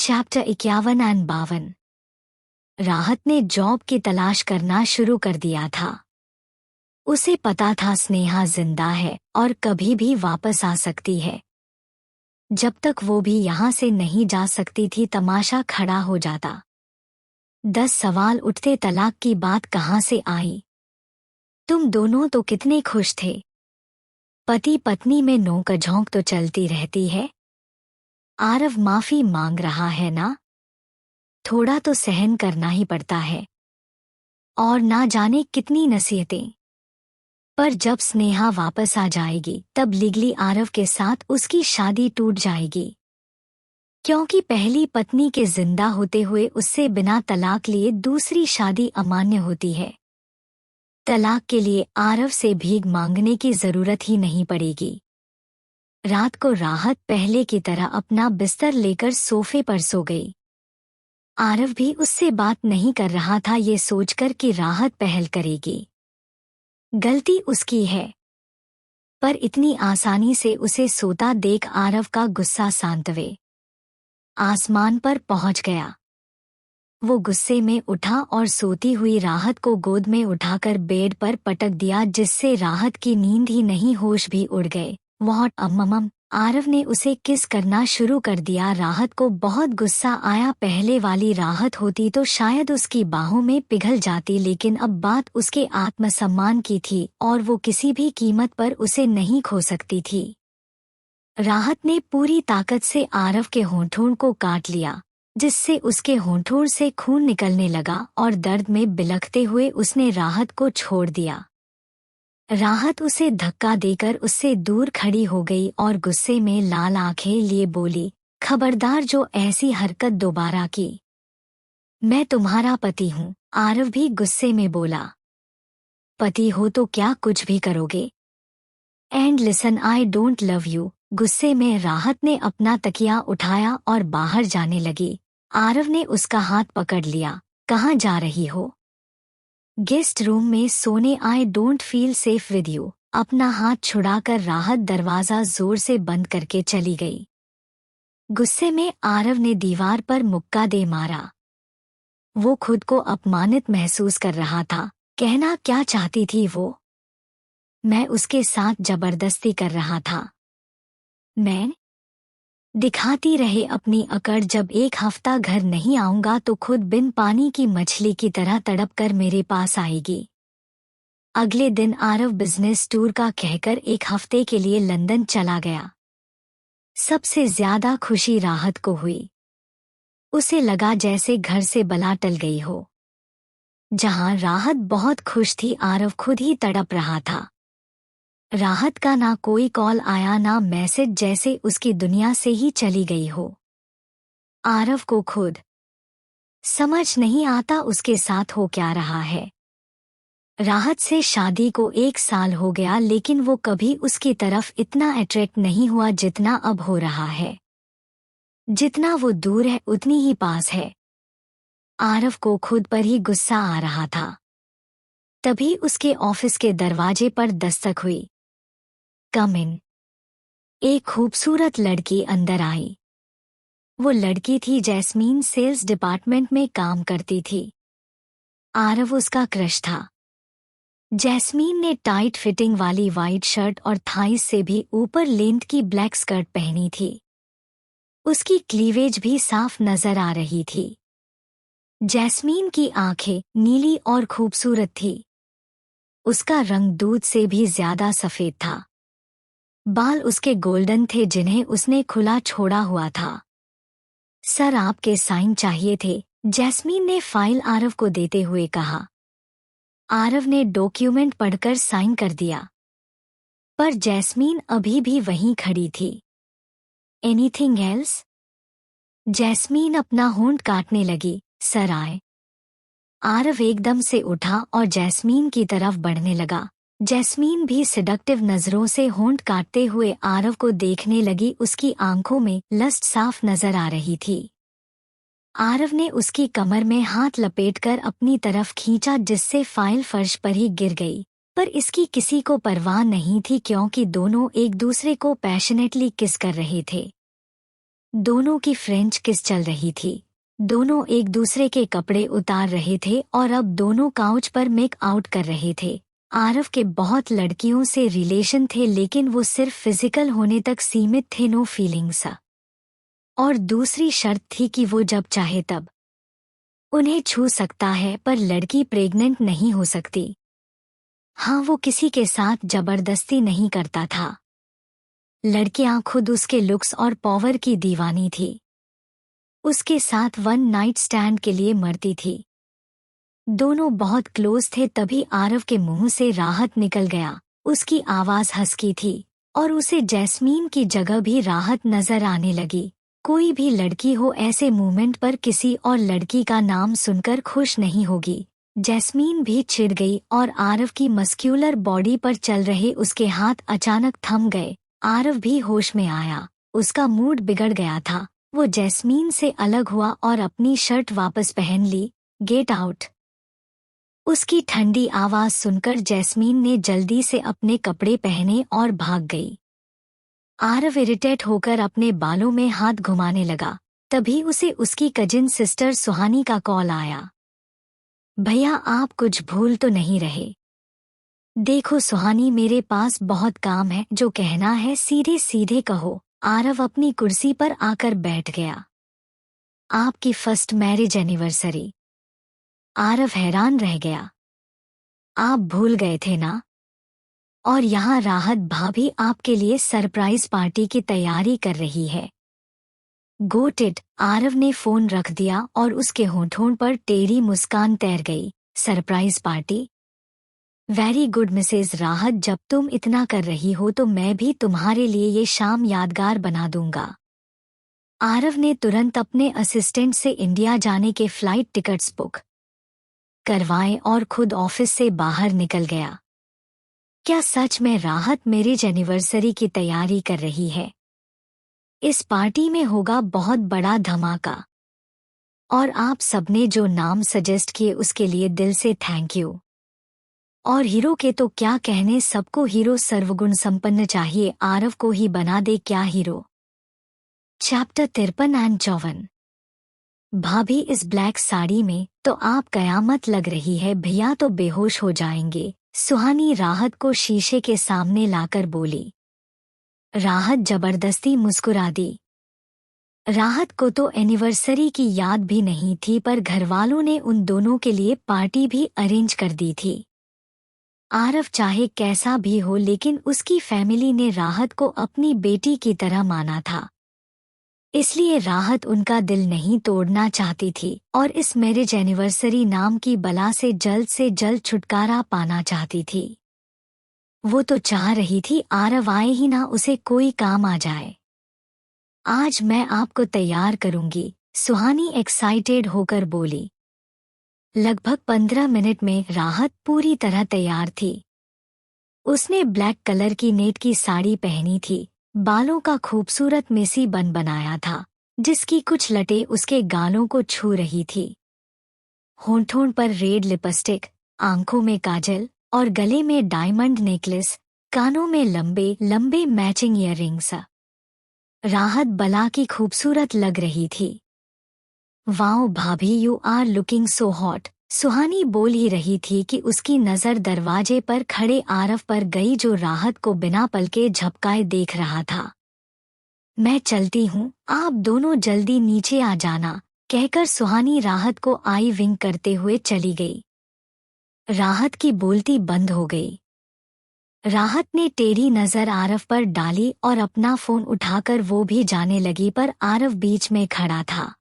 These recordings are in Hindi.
चैप्टर 51 राहत ने जॉब की तलाश करना शुरू कर दिया था। उसे पता था स्नेहा जिंदा है और कभी भी वापस आ सकती है। जब तक वो भी यहाँ से नहीं जा सकती थी तमाशा खड़ा हो जाता। 10 सवाल उठते, तलाक की बात कहाँ से आई? तुम दोनों तो कितने खुश थे। पति पत्नी में नोक-झोंक तो चलती रहती है। आरव माफी मांग रहा है ना? थोड़ा तो सहन करना ही पड़ता है। और ना जाने कितनी नसीहतें। पर जब स्नेहा वापस आ जाएगी तब लीगली आरव के साथ उसकी शादी टूट जाएगी, क्योंकि पहली पत्नी के जिंदा होते हुए उससे बिना तलाक लिए दूसरी शादी अमान्य होती है। तलाक के लिए आरव से भीख मांगने की जरूरत ही नहीं पड़ेगी। रात को राहत पहले की तरह अपना बिस्तर लेकर सोफे पर सो गई। आरव भी उससे बात नहीं कर रहा था, ये सोचकर कि राहत पहल करेगी। गलती उसकी है, पर इतनी आसानी से उसे सोता देख आरव का गुस्सा सांतवे आसमान पर पहुंच गया। वो गुस्से में उठा और सोती हुई राहत को गोद में उठाकर बेड पर पटक दिया, जिससे राहत की नींद ही नहीं होश भी उड़ गए। व्हाट अम्मम! आरव ने उसे किस करना शुरू कर दिया। राहत को बहुत गुस्सा आया। पहले वाली राहत होती तो शायद उसकी बाहों में पिघल जाती, लेकिन अब बात उसके आत्मसम्मान की थी और वो किसी भी कीमत पर उसे नहीं खो सकती थी। राहत ने पूरी ताकत से आरव के होंठों को काट लिया, जिससे उसके होंठों से खून निकलने लगा और दर्द में बिलखते हुए उसने राहत को छोड़ दिया। राहत उसे धक्का देकर उससे दूर खड़ी हो गई और गुस्से में लाल आंखें लिए बोली, खबरदार जो ऐसी हरकत दोबारा की। मैं तुम्हारा पति हूँ। आरव भी गुस्से में बोला, पति हो तो क्या कुछ भी करोगे? And listen, I don't love you. गुस्से में राहत ने अपना तकिया उठाया और बाहर जाने लगी। आरव ने उसका हाथ पकड़ लिया। कहाँ जा रही हो? गेस्ट रूम में सोने। I don't feel safe with you. अपना हाथ छुड़ाकर राहत दरवाजा जोर से बंद करके चली गई। गुस्से में आरव ने दीवार पर मुक्का दे मारा। वो खुद को अपमानित महसूस कर रहा था। कहना क्या चाहती थी वो? मैं उसके साथ जबरदस्ती कर रहा था। मैं दिखाती रहे अपनी अकड़। जब एक हफ्ता घर नहीं आऊंगा तो खुद बिन पानी की मछली की तरह तड़प कर मेरे पास आएगी। अगले दिन आरव बिजनेस टूर का कहकर एक हफ्ते के लिए लंदन चला गया। सबसे ज्यादा खुशी राहत को हुई। उसे लगा जैसे घर से बला टल गई हो। जहां राहत बहुत खुश थी, आरव खुद ही तड़प रहा था। राहत का ना कोई कॉल आया ना मैसेज, जैसे उसकी दुनिया से ही चली गई हो। आरव को खुद समझ नहीं आता उसके साथ हो क्या रहा है। राहत से शादी को 1 साल हो गया, लेकिन वो कभी उसकी तरफ इतना अट्रैक्ट नहीं हुआ जितना अब हो रहा है। जितना वो दूर है उतनी ही पास है। आरव को खुद पर ही गुस्सा आ रहा था। तभी उसके ऑफिस के दरवाजे पर दस्तक हुई। कम इन। एक खूबसूरत लड़की अंदर आई। वो लड़की थी जैस्मीन, सेल्स डिपार्टमेंट में काम करती थी। आरव उसका क्रश था। जैस्मीन ने टाइट फिटिंग वाली वाइट शर्ट और थाइस से भी ऊपर लेंथ की ब्लैक स्कर्ट पहनी थी। उसकी क्लीवेज भी साफ नजर आ रही थी। जैस्मीन की आंखें नीली और खूबसूरत थी। उसका रंग दूध से भी ज्यादा सफेद था। बाल उसके गोल्डन थे, जिन्हें उसने खुला छोड़ा हुआ था। सर, आपके साइन चाहिए थे, जैस्मीन ने फाइल आरव को देते हुए कहा। आरव ने डॉक्यूमेंट पढ़कर साइन कर दिया, पर जैस्मीन अभी भी वहीं खड़ी थी। Anything else? जैस्मीन अपना होंठ काटने लगी। सर आए। आरव एकदम से उठा और जैस्मीन की तरफ बढ़ने लगा। जैस्मीन भी सिडक्टिव नजरों से होंठ काटते हुए आरव को देखने लगी। उसकी आंखों में लस्ट साफ नजर आ रही थी। आरव ने उसकी कमर में हाथ लपेटकर अपनी तरफ खींचा, जिससे फाइल फर्श पर ही गिर गई। पर इसकी किसी को परवाह नहीं थी, क्योंकि दोनों एक दूसरे को पैशनेटली किस कर रहे थे। दोनों की फ्रेंच किस चल रही थी। दोनों एक दूसरे के कपड़े उतार रहे थे और अब दोनों काउच पर मेक आउट कर रहे थे। आरव के बहुत लड़कियों से रिलेशन थे लेकिन वो सिर्फ फिजिकल होने तक सीमित थे, नो फीलिंग्स। और दूसरी शर्त थी कि वो जब चाहे तब उन्हें छू सकता है, पर लड़की प्रेग्नेंट नहीं हो सकती। हाँ, वो किसी के साथ जबरदस्ती नहीं करता था। लड़कियां खुद उसके लुक्स और पावर की दीवानी थी। उसके साथ वन नाइट स्टैंड के लिए मरती थी। दोनों बहुत क्लोज थे। तभी आरव के मुंह से राहत निकल गया। उसकी आवाज हस्की थी और उसे जैस्मीन की जगह भी राहत नजर आने लगी। कोई भी लड़की हो ऐसे मोमेंट पर किसी और लड़की का नाम सुनकर खुश नहीं होगी। जैस्मीन भी चिढ़ गई और आरव की मस्क्यूलर बॉडी पर चल रहे उसके हाथ अचानक थम गए। आरव भी होश में आया। उसका मूड बिगड़ गया था। वो जैस्मीन से अलग हुआ और अपनी शर्ट वापस पहन ली। Get out. उसकी ठंडी आवाज सुनकर जैस्मीन ने जल्दी से अपने कपड़े पहने और भाग गई। आरव इरिटेट होकर अपने बालों में हाथ घुमाने लगा। तभी उसे उसकी कजिन सिस्टर सुहानी का कॉल आया। भैया, आप कुछ भूल तो नहीं रहे? देखो सुहानी, मेरे पास बहुत काम है, जो कहना है सीधे सीधे कहो। आरव अपनी कुर्सी पर आकर बैठ गया। आपकी फर्स्ट मैरिज एनिवर्सरी। आरव हैरान रह गया। आप भूल गए थे ना? और यहाँ राहत भाभी आपके लिए सरप्राइज पार्टी की तैयारी कर रही है। Got it. आरव ने फोन रख दिया और उसके होठों पर टेढ़ी मुस्कान तैर गई। Surprise party? Very good Mrs Rahat, जब तुम इतना कर रही हो तो मैं भी तुम्हारे लिए ये शाम यादगार बना दूंगा। आरव ने तुरंत अपने असिस्टेंट से इंडिया जाने के फ्लाइट टिकट्स बुक करवाए और खुद ऑफिस से बाहर निकल गया। क्या सच में राहत मैरिज एनिवर्सरी की तैयारी कर रही है? इस पार्टी में होगा बहुत बड़ा धमाका। और आप सबने जो नाम सजेस्ट किए उसके लिए दिल से थैंक यू। और हीरो के तो क्या कहने, सबको हीरो सर्वगुण संपन्न चाहिए, आरव को ही बना दे क्या हीरो। Chapter 53 and 54। भाभी इस ब्लैक साड़ी में तो आप कयामत लग रही है, भैया तो बेहोश हो जाएंगे। सुहानी राहत को शीशे के सामने लाकर बोली। राहत जबरदस्ती मुस्कुरा दी। राहत को तो एनिवर्सरी की याद भी नहीं थी, पर घरवालों ने उन दोनों के लिए पार्टी भी अरेंज कर दी थी। आरव चाहे कैसा भी हो, लेकिन उसकी फैमिली ने राहत को अपनी बेटी की तरह माना था। इसलिए राहत उनका दिल नहीं तोड़ना चाहती थी और इस मैरिज एनिवर्सरी नाम की बला से जल्द छुटकारा पाना चाहती थी। वो तो चाह रही थी आरव आए ही ना, उसे कोई काम आ जाए। आज मैं आपको तैयार करूंगी, सुहानी एक्साइटेड होकर बोली। लगभग 15 मिनट में राहत पूरी तरह तैयार थी। उसने ब्लैक कलर की नेट की साड़ी पहनी थी, बालों का खूबसूरत मेसी बन बनाया था, जिसकी कुछ लटें उसके गालों को छू रही थी। होंठों पर रेड लिपस्टिक, आंखों में काजल और गले में डायमंड नेकलेस, कानों में लंबे लंबे मैचिंग ईयररिंग्स। राहत बला की खूबसूरत लग रही थी। वाओ भाभी, you are looking so hot. Suhani बोल ही रही थी कि उसकी नज़र दरवाजे पर खड़े आरव पर गई, जो राहत को बिना पलके झपकाए देख रहा था। मैं चलती हूँ, आप दोनों जल्दी नीचे आ जाना, कहकर सुहानी राहत को आई विंक करते हुए चली गई। राहत की बोलती बंद हो गई। राहत ने टेढ़ी नज़र आरव पर डाली और अपना फोन उठाकर वो भी जाने लगी, पर आरव बीच में खड़ा था।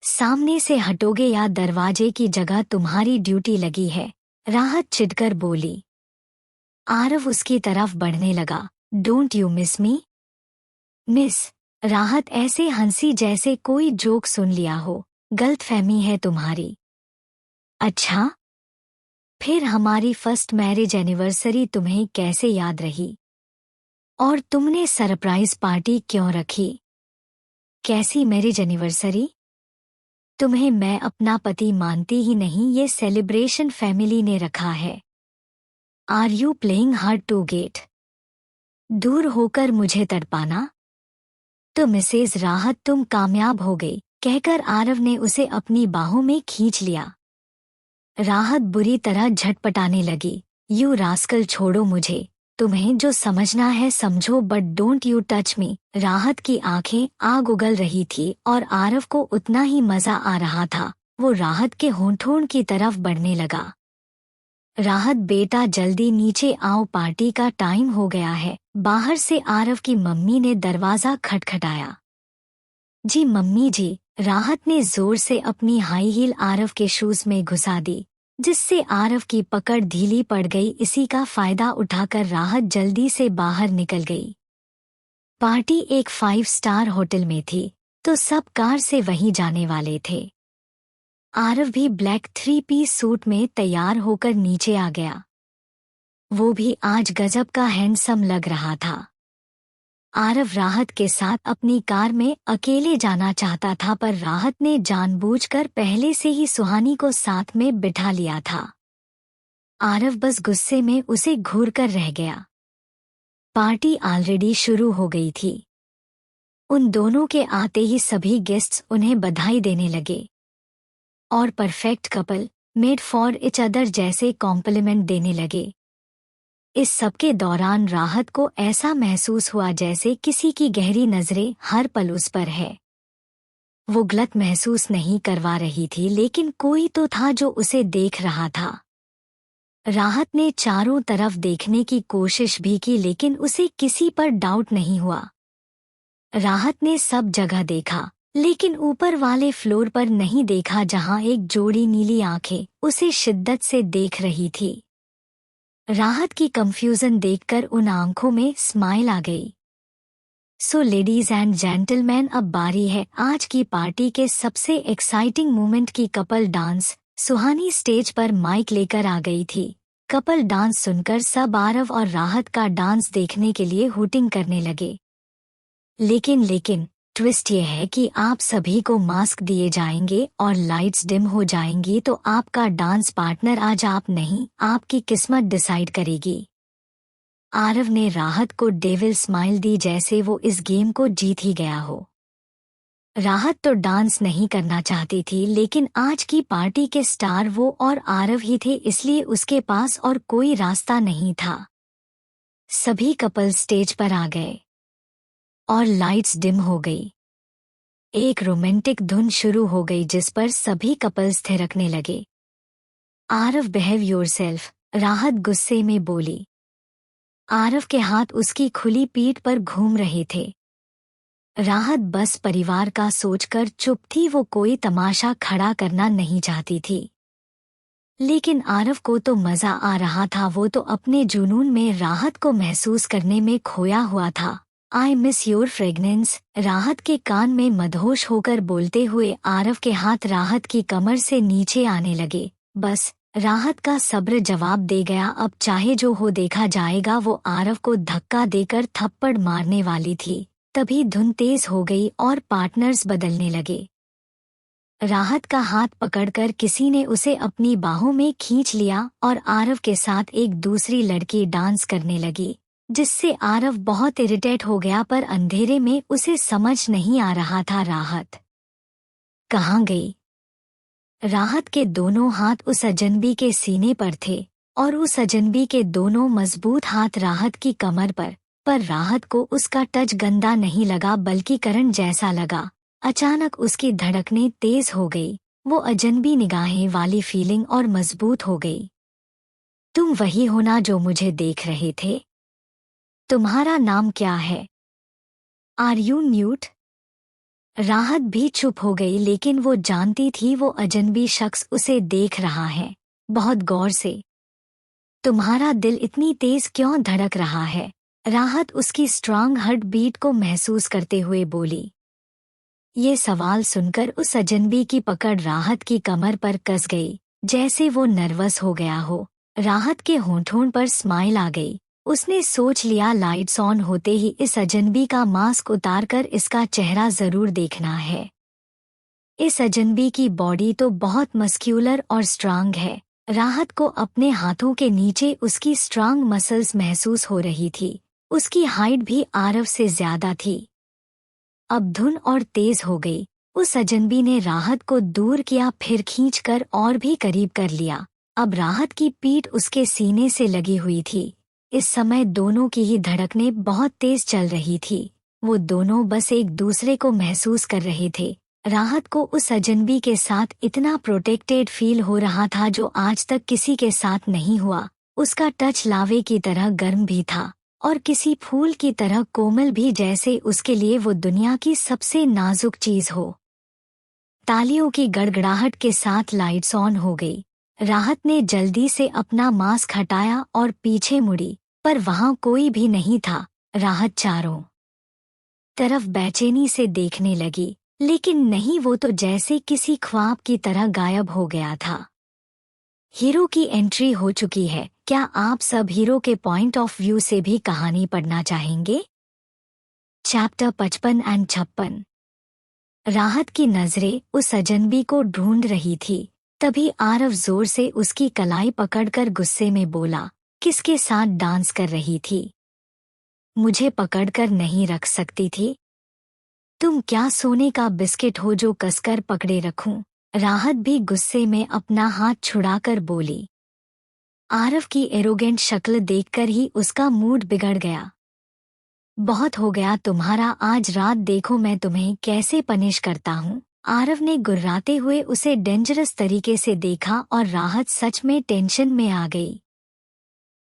सामने से हटोगे या दरवाजे की जगह तुम्हारी ड्यूटी लगी है, राहत चिढ़कर बोली। आरव उसकी तरफ बढ़ने लगा। Don't you miss me? Miss? राहत ऐसे हंसी जैसे कोई जोक सुन लिया हो। गलतफहमी है तुम्हारी। अच्छा, फिर हमारी फर्स्ट मैरिज एनिवर्सरी तुम्हें कैसे याद रही? और तुमने सरप्राइज पार्टी क्यों रखी? कैसी मैरिज एनिवर्सरी? तुम्हें मैं अपना पति मानती ही नहीं, ये सेलिब्रेशन फैमिली ने रखा है। Are you playing hard to get? दूर होकर मुझे तड़पाना? तो मिसेज राहत तुम कामयाब हो गई, कहकर आरव ने उसे अपनी बाहों में खींच लिया। राहत बुरी तरह झटपटाने लगी। यू रास्कल, छोड़ो मुझे, तुम्हें जो समझना है समझो, but don't you touch me. राहत की आंखें आग उगल रही थी और आरव को उतना ही मजा आ रहा था। वो राहत के होंठों की तरफ बढ़ने लगा। राहत बेटा जल्दी नीचे आओ, पार्टी का टाइम हो गया है। बाहर से आरव की मम्मी ने दरवाजा खटखटाया। जी मम्मी जी। राहत ने जोर से अपनी हाई हील आरव के शूज में घुसा दी, जिससे आरव की पकड़ ढीली पड़ गई। इसी का फायदा उठाकर राहत जल्दी से बाहर निकल गई। पार्टी एक 5 स्टार होटल में थी, तो सब कार से वहीं जाने वाले थे। आरव भी ब्लैक 3 पीस सूट में तैयार होकर नीचे आ गया। वो भी आज गजब का हैंडसम लग रहा था। आरव राहत के साथ अपनी कार में अकेले जाना चाहता था, पर राहत ने जानबूझकर पहले से ही सुहानी को साथ में बिठा लिया था। आरव बस गुस्से में उसे घूरकर रह गया। पार्टी ऑलरेडी शुरू हो गई थी। उन दोनों के आते ही सभी गेस्ट्स उन्हें बधाई देने लगे और perfect couple, made for each other जैसे कॉम्प्लीमेंट देने लगे। इस सबके दौरान राहत को ऐसा महसूस हुआ जैसे किसी की गहरी नजरें हर पल उस पर है। वो गलत महसूस नहीं करवा रही थी, लेकिन कोई तो था जो उसे देख रहा था। राहत ने चारों तरफ देखने की कोशिश भी की, लेकिन उसे किसी पर डाउट नहीं हुआ। राहत ने सब जगह देखा, लेकिन ऊपर वाले फ्लोर पर नहीं देखा, जहां एक जोड़ी नीली आंखें उसे शिद्दत से देख रही थी। राहत की कंफ्यूजन देखकर उन आंखों में स्माइल आ गई। सो लेडीज एंड जेंटलमैन, अब बारी है आज की पार्टी के सबसे एक्साइटिंग मोमेंट की, कपल डांस। सुहानी स्टेज पर माइक लेकर आ गई थी। कपल डांस सुनकर सब आरव और राहत का डांस देखने के लिए हूटिंग करने लगे। लेकिन ट्विस्ट ये है कि आप सभी को मास्क दिए जाएंगे और लाइट्स डिम हो जाएंगी, तो आपका डांस पार्टनर आज आप नहीं, आपकी किस्मत डिसाइड करेगी। आरव ने राहत को डेविल स्माइल दी, जैसे वो इस गेम को जीत ही गया हो। राहत तो डांस नहीं करना चाहती थी, लेकिन आज की पार्टी के स्टार वो और आरव ही थे, इसलिए उसके पास और कोई रास्ता नहीं था। सभी कपल स्टेज पर आ गए और लाइट्स डिम हो गई। एक रोमांटिक धुन शुरू हो गई, जिस पर सभी कपल्स थिरकने लगे। आरव, बिहेव योरसेल्फ, राहत गुस्से में बोली। आरव के हाथ उसकी खुली पीठ पर घूम रहे थे। राहत बस परिवार का सोचकर चुप थी, वो कोई तमाशा खड़ा करना नहीं चाहती थी। लेकिन आरव को तो मजा आ रहा था, वो तो अपने जुनून में राहत को महसूस करने में खोया हुआ था। आई मिस योर फ्रेगनेंस, राहत के कान में मदहोश होकर बोलते हुए आरव के हाथ राहत की कमर से नीचे आने लगे। बस राहत का सब्र जवाब दे गया, अब चाहे जो हो देखा जाएगा। वो आरव को धक्का देकर थप्पड़ मारने वाली थी, तभी धुन तेज हो गई और पार्टनर्स बदलने लगे। राहत का हाथ पकड़कर किसी ने उसे अपनी बाहों में खींच लिया और आरव के साथ एक दूसरी लड़की डांस करने लगी, जिससे आरव बहुत इरिटेट हो गया, पर अंधेरे में उसे समझ नहीं आ रहा था राहत कहाँ गई। राहत के दोनों हाथ उस अजनबी के सीने पर थे और उस अजनबी के दोनों मजबूत हाथ राहत की कमर पर राहत को उसका टच गंदा नहीं लगा, बल्कि करंट जैसा लगा। अचानक उसकी धड़कनें तेज हो गई, वो अजनबी निगाहें वाली फीलिंग और मजबूत हो गई। तुम वही हो ना जो मुझे देख रहे थे? तुम्हारा नाम क्या है? Are you newt? राहत भी चुप हो गई, लेकिन वो जानती थी वो अजनबी शख्स उसे देख रहा है, बहुत गौर से। तुम्हारा दिल इतनी तेज क्यों धड़क रहा है? राहत उसकी स्ट्रांग हार्ट बीट को महसूस करते हुए बोली। ये सवाल सुनकर उस अजनबी की पकड़ राहत की कमर पर कस गई, जैसे वो नर्वस हो गया हो। राहत के होंठों पर स्माइल आ गई। उसने सोच लिया, लाइट्स ऑन होते ही इस अजनबी का मास्क उतारकर इसका चेहरा जरूर देखना है। इस अजनबी की बॉडी तो बहुत मस्क्यूलर और स्ट्रांग है। राहत को अपने हाथों के नीचे उसकी स्ट्रांग मसल्स महसूस हो रही थी। उसकी हाइट भी आरव से ज्यादा थी। अब धुन और तेज हो गई। उस अजनबी ने राहत को दूर किया, फिर खींचकर और भी करीब कर लिया। अब राहत की पीठ उसके सीने से लगी हुई थी। इस समय दोनों की ही धड़कनें बहुत तेज चल रही थी। वो दोनों बस एक दूसरे को महसूस कर रहे थे। राहत को उस अजनबी के साथ इतना प्रोटेक्टेड फील हो रहा था जो आज तक किसी के साथ नहीं हुआ। उसका टच लावे की तरह गर्म भी था और किसी फूल की तरह कोमल भी, जैसे उसके लिए वो दुनिया की सबसे नाजुक चीज हो। तालियों की गड़गड़ाहट के साथ लाइट्स ऑन हो गई। राहत ने जल्दी से अपना मास्क हटाया और पीछे मुड़ी, पर वहां कोई भी नहीं था। राहत चारों तरफ बेचैनी से देखने लगी, लेकिन नहीं, वो तो जैसे किसी ख्वाब की तरह गायब हो गया था। हीरो की एंट्री हो चुकी है। क्या आप सब हीरो के पॉइंट ऑफ व्यू से भी कहानी पढ़ना चाहेंगे? Chapter 55 and 56। राहत की नजरें उस अजनबी को ढूंढ रही थी। तभी आरव जोर से उसकी कलाई पकड़कर गुस्से में बोला, किसके साथ डांस कर रही थी? मुझे पकड़कर नहीं रख सकती थी? तुम क्या सोने का बिस्किट हो जो कसकर पकड़े रखूं? राहत भी गुस्से में अपना हाथ छुड़ाकर बोली। आरव की एरोगेंट शक्ल देखकर ही उसका मूड बिगड़ गया। बहुत हो गया तुम्हारा, आज रात देखो मैं तुम्हें कैसे पनिश करता हूँ। आरव ने गुर्राते हुए उसे डेंजरस तरीके से देखा और राहत सच में टेंशन में आ गई।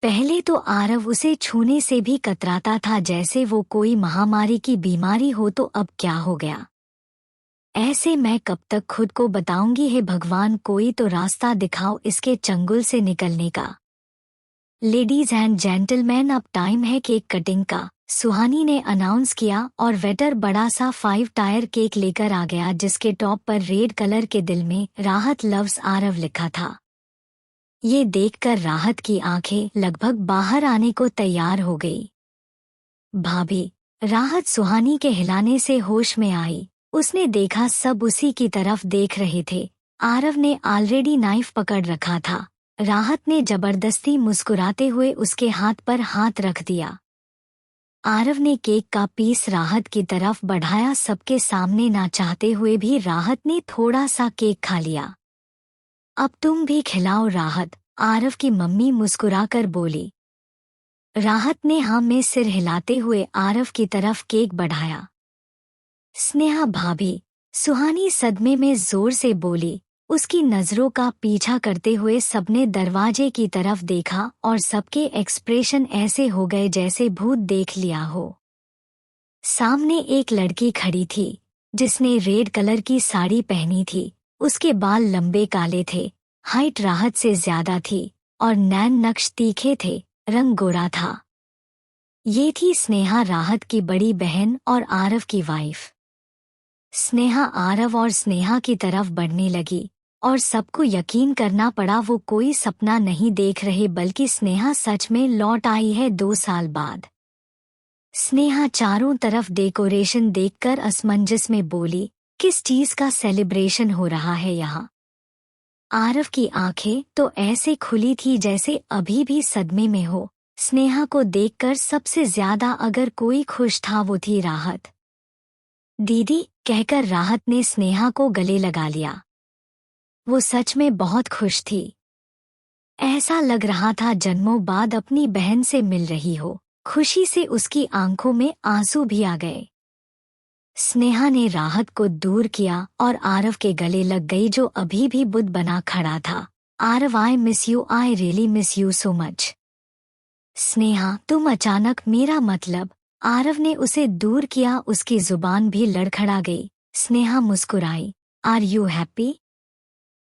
पहले तो आरव उसे छूने से भी कतराता था, जैसे वो कोई महामारी की बीमारी हो। तो अब क्या हो गया? ऐसे मैं कब तक खुद को बताऊंगी? हे भगवान, कोई तो रास्ता दिखाओ इसके चंगुल से निकलने का। लेडीज एंड जेंटलमैन, अब टाइम है केक कटिंग का, सुहानी ने अनाउंस किया और वेटर बड़ा सा 5 टायर केक लेकर आ गया, जिसके टॉप पर रेड कलर के दिल में राहत लव्स आरव लिखा था। ये देखकर राहत की आंखें लगभग बाहर आने को तैयार हो गई। भाभी, राहत सुहानी के हिलाने से होश में आई। उसने देखा सब उसी की तरफ देख रहे थे। आरव ने ऑलरेडी नाइफ पकड़ रखा था। राहत ने जबरदस्ती मुस्कुराते हुए उसके हाथ पर हाथ रख दिया। आरव ने केक का पीस राहत की तरफ बढ़ाया। सबके सामने ना चाहते हुए भी राहत ने थोड़ा सा केक खा लिया। अब तुम भी खिलाओ राहत, आरव की मम्मी मुस्कुराकर बोली। राहत ने हाँ में सिर हिलाते हुए आरव की तरफ केक बढ़ाया। स्नेहा भाभी, सुहानी सदमे में जोर से बोली। उसकी नजरों का पीछा करते हुए सबने दरवाजे की तरफ देखा और सबके एक्सप्रेशन ऐसे हो गए जैसे भूत देख लिया हो। सामने एक लड़की खड़ी थी जिसने रेड कलर की साड़ी पहनी थी। उसके बाल लंबे काले थे, हाइट राहत से ज्यादा थी और नैन नक्श तीखे थे, रंग गोरा था। ये थी स्नेहा, राहत की बड़ी बहन और आरव की वाइफ। स्नेहा आरव और स्नेहा की तरफ बढ़ने लगी और सबको यकीन करना पड़ा वो कोई सपना नहीं देख रहे बल्कि स्नेहा सच में लौट आई है 2 साल बाद। स्नेहा चारों तरफ डेकोरेशन देखकर असमंजस में बोली, किस चीज का सेलिब्रेशन हो रहा है यहाँ? आरव की आंखें तो ऐसे खुली थी जैसे अभी भी सदमे में हो। स्नेहा को देखकर सबसे ज्यादा अगर कोई खुश था वो थी राहत। दीदी कहकर राहत ने स्नेहा को गले लगा लिया। वो सच में बहुत खुश थी। ऐसा लग रहा था जन्मों बाद अपनी बहन से मिल रही हो। खुशी से उसकी आंखों में आंसू भी आ गए। स्नेहा ने राहत को दूर किया और आरव के गले लग गई जो अभी भी बुद्ध बना खड़ा था। Aarav, I miss you, I really miss you so much. Sneha, तुम अचानक, मेरा मतलब। आरव ने उसे दूर किया, उसकी जुबान भी लड़खड़ा गई। स्नेहा मुस्कुराई। Are you happy?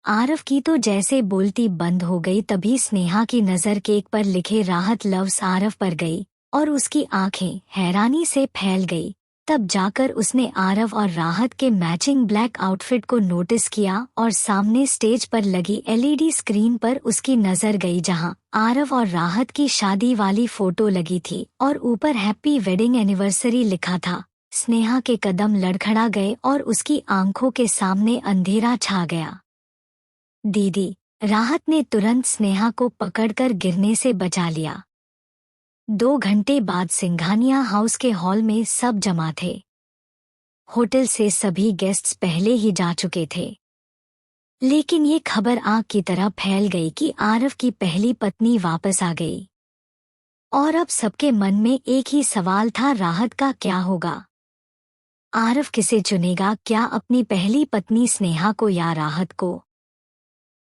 आरव की तो जैसे बोलती बंद हो गई। तभी स्नेहा की नज़र केक पर लिखे राहत लव्स आरव पर गई और उसकी आंखें हैरानी से फैल गई। तब जाकर उसने आरव और राहत के मैचिंग ब्लैक आउटफिट को नोटिस किया और सामने स्टेज पर लगी एलईडी स्क्रीन पर उसकी नजर गई जहां आरव और राहत की शादी वाली फोटो लगी थी और ऊपर हैप्पी वेडिंग एनिवर्सरी लिखा था। स्नेहा के कदम लड़खड़ा गए और उसकी आंखों के सामने अंधेरा छा गया। दीदी, राहत ने तुरंत स्नेहा को पकड़कर गिरने से बचा लिया। 2 घंटे बाद सिंघानिया हाउस के हॉल में सब जमा थे। होटल से सभी गेस्ट्स पहले ही जा चुके थे। लेकिन ये खबर आग की तरह फैल गई कि आरव की पहली पत्नी वापस आ गई। और अब सबके मन में एक ही सवाल था, राहत का क्या होगा? आरव किसे चुनेगा, क्या अपनी पहली पत्नी स्नेहा को या राहत को?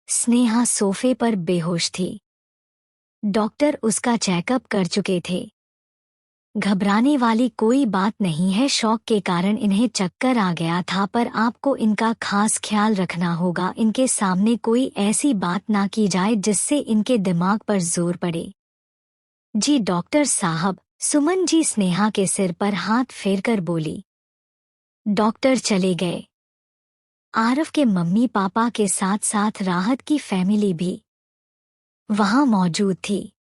स्नेहा सोफे पर बेहोश थी। डॉक्टर उसका चेकअप कर चुके थे। घबराने वाली कोई बात नहीं है, शॉक के कारण इन्हें चक्कर आ गया था, पर आपको इनका खास ख्याल रखना होगा। इनके सामने कोई ऐसी बात ना की जाए जिससे इनके दिमाग पर जोर पड़े। जी डॉक्टर साहब, सुमन जी स्नेहा के सिर पर हाथ फेरकर बोली। डॉक्टर चले गए। आरव के मम्मी पापा के साथ साथ राहत की फैमिली भी वहां मौजूद थी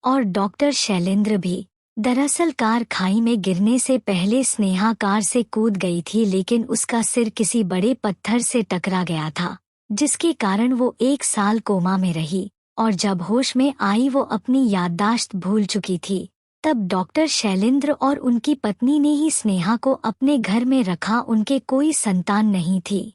और डॉक्टर शैलेंद्र भी। दरअसल कार खाई में गिरने से पहले स्नेहा कार से कूद गई थी, लेकिन उसका सिर किसी बड़े पत्थर से टकरा गया था, जिसके कारण वो 1 साल कोमा में रही और जब होश में आई वो अपनी याददाश्त भूल चुकी थी। तब डॉक्टर शैलेंद्र और उनकी पत्नी ने ही स्नेहा को अपने घर में रखा। उनके कोई संतान नहीं थी,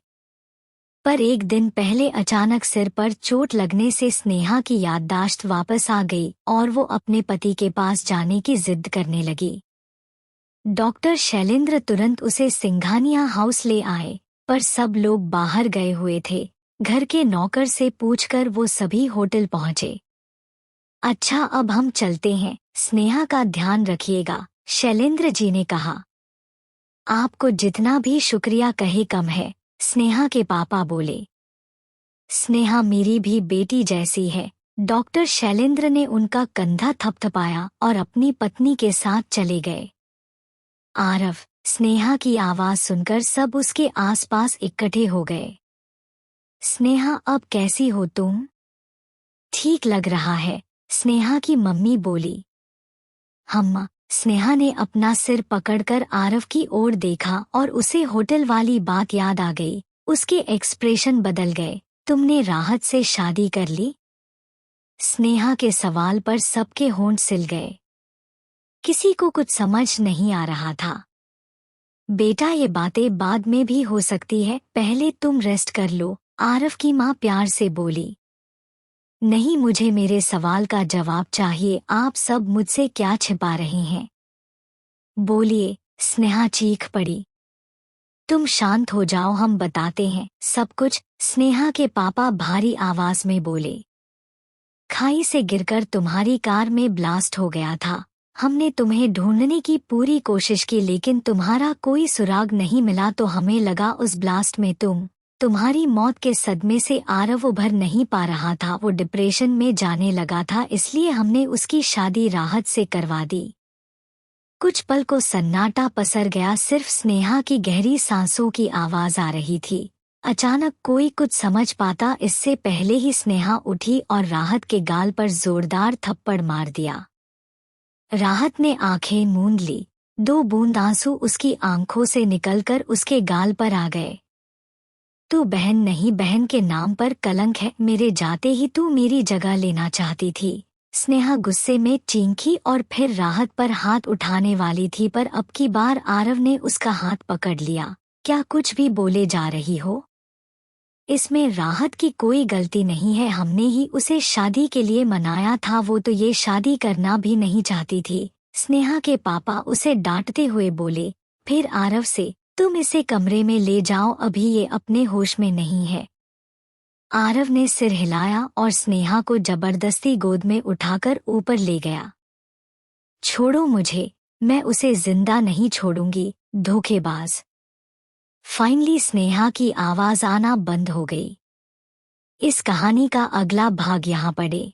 पर एक दिन पहले अचानक सिर पर चोट लगने से स्नेहा की याददाश्त वापस आ गई और वो अपने पति के पास जाने की जिद करने लगी। डॉक्टर शैलेंद्र तुरंत उसे सिंघानिया हाउस ले आए, पर सब लोग बाहर गए हुए थे। घर के नौकर से पूछकर वो सभी होटल पहुंचे। अच्छा, अब हम चलते हैं, स्नेहा का ध्यान रखिएगा, शैलेंद्र जी ने कहा। आपको जितना भी शुक्रिया कहे कम है, स्नेहा के पापा बोले। स्नेहा मेरी भी बेटी जैसी है। डॉक्टर शैलेंद्र ने उनका कंधा थपथपाया और अपनी पत्नी के साथ चले गए। आरव, स्नेहा की आवाज सुनकर सब उसके आसपास इकट्ठे हो गए। स्नेहा, अब कैसी हो तुम? ठीक लग रहा है, स्नेहा की मम्मी बोली। हम्मा, स्नेहा ने अपना सिर पकड़कर आरव की ओर देखा और उसे होटल वाली बात याद आ गई। उसके एक्सप्रेशन बदल गए। तुमने राहत से शादी कर ली? स्नेहा के सवाल पर सबके होंठ सिल गए। किसी को कुछ समझ नहीं आ रहा था। बेटा, ये बातें बाद में भी हो सकती है, पहले तुम रेस्ट कर लो, आरव की माँ प्यार से बोली। नहीं, मुझे मेरे सवाल का जवाब चाहिए। आप सब मुझसे क्या छिपा रहे हैं? बोलिए, स्नेहा चीख पड़ी। तुम शांत हो जाओ, हम बताते हैं सब कुछ, स्नेहा के पापा भारी आवाज में बोले। खाई से गिरकर तुम्हारी कार में ब्लास्ट हो गया था। हमने तुम्हें ढूंढने की पूरी कोशिश की, लेकिन तुम्हारा कोई सुराग नहीं मिला, तो हमें लगा उस ब्लास्ट में तुम्हारी मौत के सदमे से आरव उभर नहीं पा रहा था। वो डिप्रेशन में जाने लगा था, इसलिए हमने उसकी शादी राहत से करवा दी। कुछ पल को सन्नाटा पसर गया, सिर्फ स्नेहा की गहरी सांसों की आवाज आ रही थी। अचानक कोई कुछ समझ पाता इससे पहले ही स्नेहा उठी और राहत के गाल पर जोरदार थप्पड़ मार दिया। राहत ने आंखें मूंद ली। 2 बूंद आंसू उसकी आंखों से निकलकर उसके गाल पर आ गए। तू बहन नहीं, बहन के नाम पर कलंक है। मेरे जाते ही तू मेरी जगह लेना चाहती थी। स्नेहा गुस्से में चींखी और फिर राहत पर हाथ उठाने वाली थी, पर अब की बार आरव ने उसका हाथ पकड़ लिया। क्या कुछ भी बोले जा रही हो? इसमें राहत की कोई गलती नहीं है, हमने ही उसे शादी के लिए मनाया था, वो तो ये शादी करना भी नहीं चाहती थी। स्नेहा के पापा उसे डांटते हुए बोले। फिर आरव से, तुम इसे कमरे में ले जाओ, अभी ये अपने होश में नहीं है। आरव ने सिर हिलाया और स्नेहा को जबरदस्ती गोद में उठाकर ऊपर ले गया। छोड़ो मुझे, मैं उसे जिंदा नहीं छोड़ूंगी, धोखेबाज। फाइनली स्नेहा की आवाज आना बंद हो गई। इस कहानी का अगला भाग यहाँ पढ़े।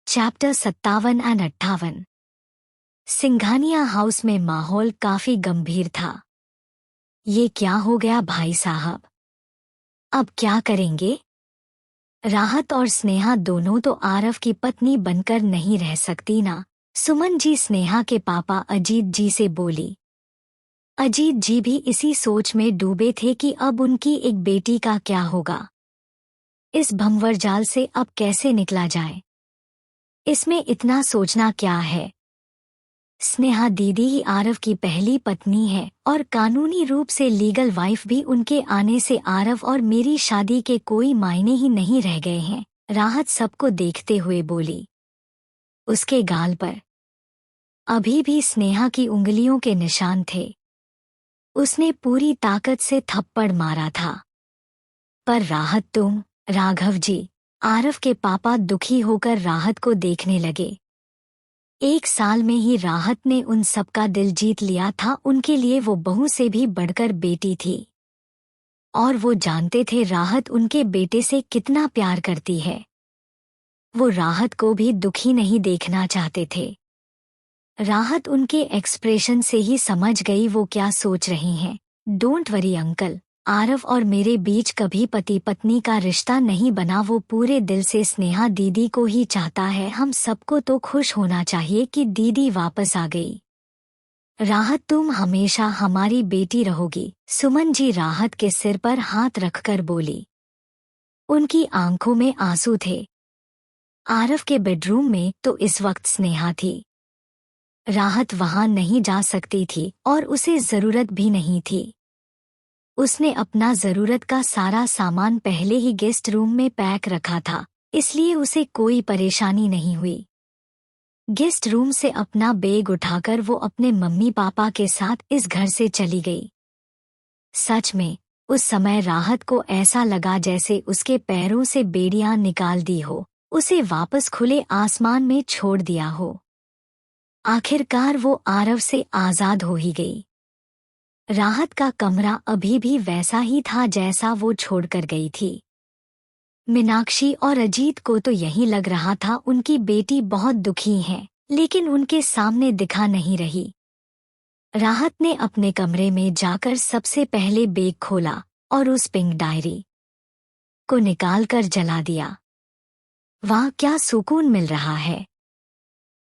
चैप्टर 57 और 58। सिंघानिया हाउस में माहौल काफी गंभीर था। ये क्या हो गया भाई साहब? अब क्या करेंगे? राहत और स्नेहा दोनों तो आरव की पत्नी बनकर नहीं रह सकती ना। सुमन जी स्नेहा के पापा अजीत जी से बोली। अजीत जी भी इसी सोच में डूबे थे कि अब उनकी एक बेटी का क्या होगा। इस भंवरजाल से अब कैसे निकला जाए? इसमें इतना सोचना क्या है? स्नेहा दीदी ही आरव की पहली पत्नी है और कानूनी रूप से लीगल वाइफ भी। उनके आने से आरव और मेरी शादी के कोई मायने ही नहीं रह गए हैं, राहत सबको देखते हुए बोली। उसके गाल पर अभी भी स्नेहा की उंगलियों के निशान थे। उसने पूरी ताकत से थप्पड़ मारा था। पर राहत, तुम। राघव जी, आरव के पापा दुखी होकर राहत को देखने लगे। 1 साल में ही राहत ने उन सबका दिल जीत लिया था। उनके लिए वो बहू से भी बढ़कर बेटी थी और वो जानते थे राहत उनके बेटे से कितना प्यार करती है। वो राहत को भी दुखी नहीं देखना चाहते थे। राहत उनके एक्सप्रेशन से ही समझ गई वो क्या सोच रही हैं। डोंट वरी अंकल, आरव और मेरे बीच कभी पति पत्नी का रिश्ता नहीं बना। वो पूरे दिल से स्नेहा दीदी को ही चाहता है। हम सबको तो खुश होना चाहिए कि दीदी वापस आ गई। राहत, तुम हमेशा हमारी बेटी रहोगी। सुमन जी राहत के सिर पर हाथ रखकर बोली। उनकी आंखों में आंसू थे। आरव के बेडरूम में तो इस वक्त स्नेहा थी। राहत वहां नहीं जा सकती थी और उसे जरूरत भी नहीं थी। उसने अपना जरूरत का सारा सामान पहले ही गेस्ट रूम में पैक रखा था, इसलिए उसे कोई परेशानी नहीं हुई। गेस्ट रूम से अपना बैग उठाकर वो अपने मम्मी पापा के साथ इस घर से चली गई। सच में उस समय राहत को ऐसा लगा जैसे उसके पैरों से बेड़ियां निकाल दी हो, उसे वापस खुले आसमान में छोड़ दिया हो। आखिरकार वो आरव से आजाद हो ही गई। राहत का कमरा अभी भी वैसा ही था जैसा वो छोड़कर गई थी। मीनाक्षी और अजीत को तो यही लग रहा था उनकी बेटी बहुत दुखी है, लेकिन उनके सामने दिखा नहीं रही। राहत ने अपने कमरे में जाकर सबसे पहले बैग खोला और उस पिंक डायरी को निकालकर जला दिया। वाह, क्या सुकून मिल रहा है।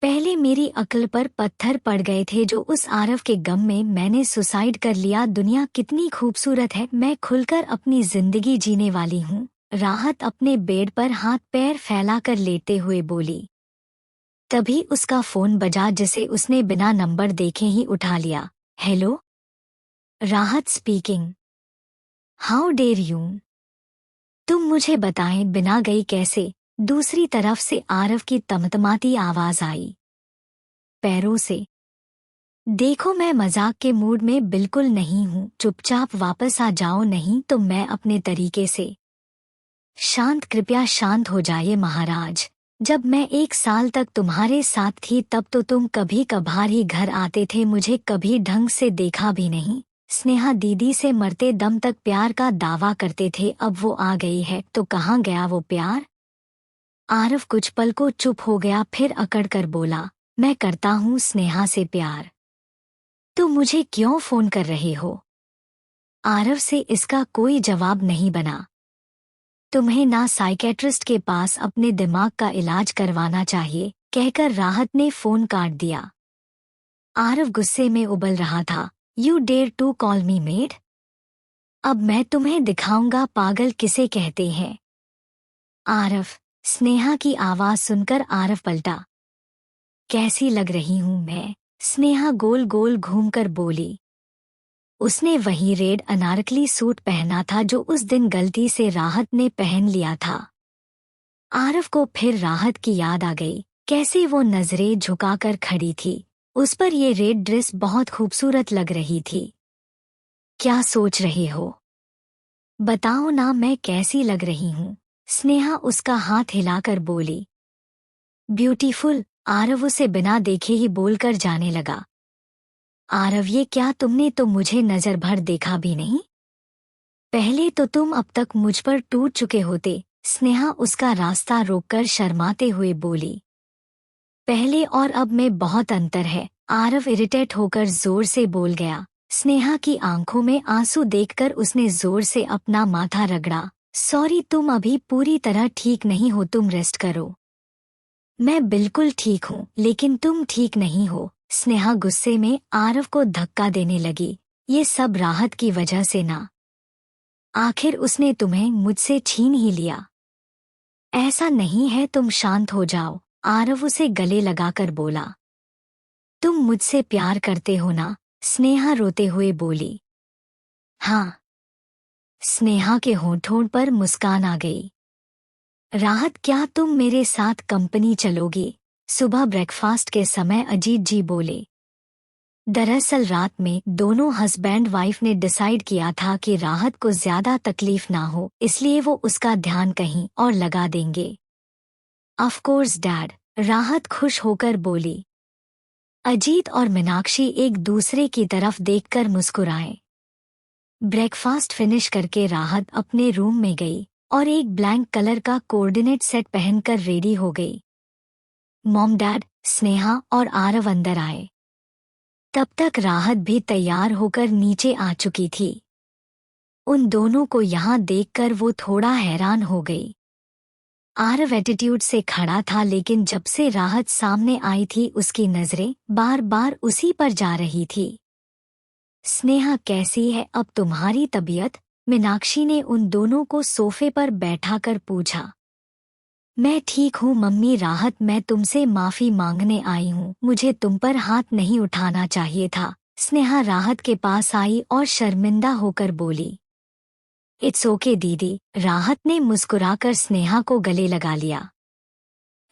पहले मेरी अक्ल पर पत्थर पड़ गए थे जो उस आरव के गम में मैंने सुसाइड कर लिया। दुनिया कितनी खूबसूरत है, मैं खुलकर अपनी जिंदगी जीने वाली हूँ। राहत अपने बेड पर हाथ पैर फैलाकर लेटे हुए बोली। तभी उसका फोन बजा जिसे उसने बिना नंबर देखे ही उठा लिया। हेलो, राहत स्पीकिंग। How dare you. तुम मुझे बताएं, बिना गई कैसे। दूसरी तरफ से आरव की तमतमाती आवाज आई। पैरों से। देखो, मैं मजाक के मूड में बिल्कुल नहीं हूँ, चुपचाप वापस आ जाओ, नहीं तो मैं अपने तरीके से। शांत, कृपया शांत हो जाइए महाराज। जब मैं 1 साल तक तुम्हारे साथ थी तब तो तुम कभी कभार ही घर आते थे, मुझे कभी ढंग से देखा भी नहीं। स्नेहा दीदी से मरते दम तक प्यार का दावा करते थे, अब वो आ गई है तो कहाँ गया वो प्यार। आरव कुछ पल को चुप हो गया, फिर अकड़ कर बोला, मैं करता हूँ स्नेहा से प्यार। तो मुझे क्यों फोन कर रहे हो। आरव से इसका कोई जवाब नहीं बना। तुम्हें ना साइकेट्रिस्ट के पास अपने दिमाग का इलाज करवाना चाहिए, कहकर राहत ने फोन काट दिया। आरव गुस्से में उबल रहा था। You dare to call me maid. अब मैं तुम्हें दिखाऊंगा पागल किसे कहते हैं। आरव। स्नेहा की आवाज सुनकर आरव पलटा। कैसी लग रही हूं मैं। स्नेहा गोल गोल घूमकर बोली। उसने वही रेड अनारकली सूट पहना था जो उस दिन गलती से राहत ने पहन लिया था। आरव को फिर राहत की याद आ गई, कैसे वो नजरें झुकाकर खड़ी थी। उस पर ये रेड ड्रेस बहुत खूबसूरत लग रही थी। क्या सोच रहे हो। बताओ ना मैं कैसी लग रही हूँ। स्नेहा उसका हाथ हिलाकर बोली। ब्यूटीफुल। आरव उसे बिना देखे ही बोलकर जाने लगा। आरव, ये क्या, तुमने तो मुझे नजर भर देखा भी नहीं। पहले तो तुम अब तक मुझ पर टूट चुके होते। स्नेहा उसका रास्ता रोककर शर्माते हुए बोली। पहले और अब में बहुत अंतर है। आरव इरिटेट होकर जोर से बोल गया। स्नेहा की आंखों में आंसू देखकर उसने जोर से अपना माथा रगड़ा। सॉरी, तुम अभी पूरी तरह ठीक नहीं हो, तुम रेस्ट करो। मैं बिल्कुल ठीक हूँ, लेकिन तुम ठीक नहीं हो। स्नेहा गुस्से में आरव को धक्का देने लगी। ये सब राहत की वजह से ना। आखिर उसने तुम्हें मुझसे छीन ही लिया। ऐसा नहीं है, तुम शांत हो जाओ। आरव उसे गले लगाकर बोला। तुम मुझसे प्यार करते हो ना? स्नेहा रोते हुए बोली। हाँ। स्नेहा के होठों पर मुस्कान आ गई। राहत, क्या तुम मेरे साथ कंपनी चलोगी? सुबह ब्रेकफास्ट के समय अजीत जी बोले। दरअसल रात में दोनों हस्बैंड वाइफ ने डिसाइड किया था कि राहत को ज्यादा तकलीफ ना हो, इसलिए वो उसका ध्यान कहीं और लगा देंगे। ऑफ कोर्स डैड, राहत खुश होकर बोली। अजीत और मीनाक्षी एक दूसरे की तरफ देखकर मुस्कुराए। ब्रेकफास्ट फिनिश करके राहत अपने रूम में गई और एक ब्लैंक कलर का कोऑर्डिनेट सेट पहनकर रेडी हो गई। मॉम, डैड, स्नेहा और आरव अंदर आए। तब तक राहत भी तैयार होकर नीचे आ चुकी थी। उन दोनों को यहाँ देखकर वो थोड़ा हैरान हो गई। आरव एटीट्यूड से खड़ा था, लेकिन जब से राहत सामने आई थी उसकी नजरें बार बार उसी पर जा रही थी। स्नेहा, कैसी है अब तुम्हारी तबीयत? मीनाक्षी ने उन दोनों को सोफे पर बैठाकर पूछा। मैं ठीक हूँ मम्मी। राहत, मैं तुमसे माफी मांगने आई हूँ, मुझे तुम पर हाथ नहीं उठाना चाहिए था। स्नेहा राहत के पास आई और शर्मिंदा होकर बोली। इट्स ओके दीदी। राहत ने मुस्कुराकर स्नेहा को गले लगा लिया।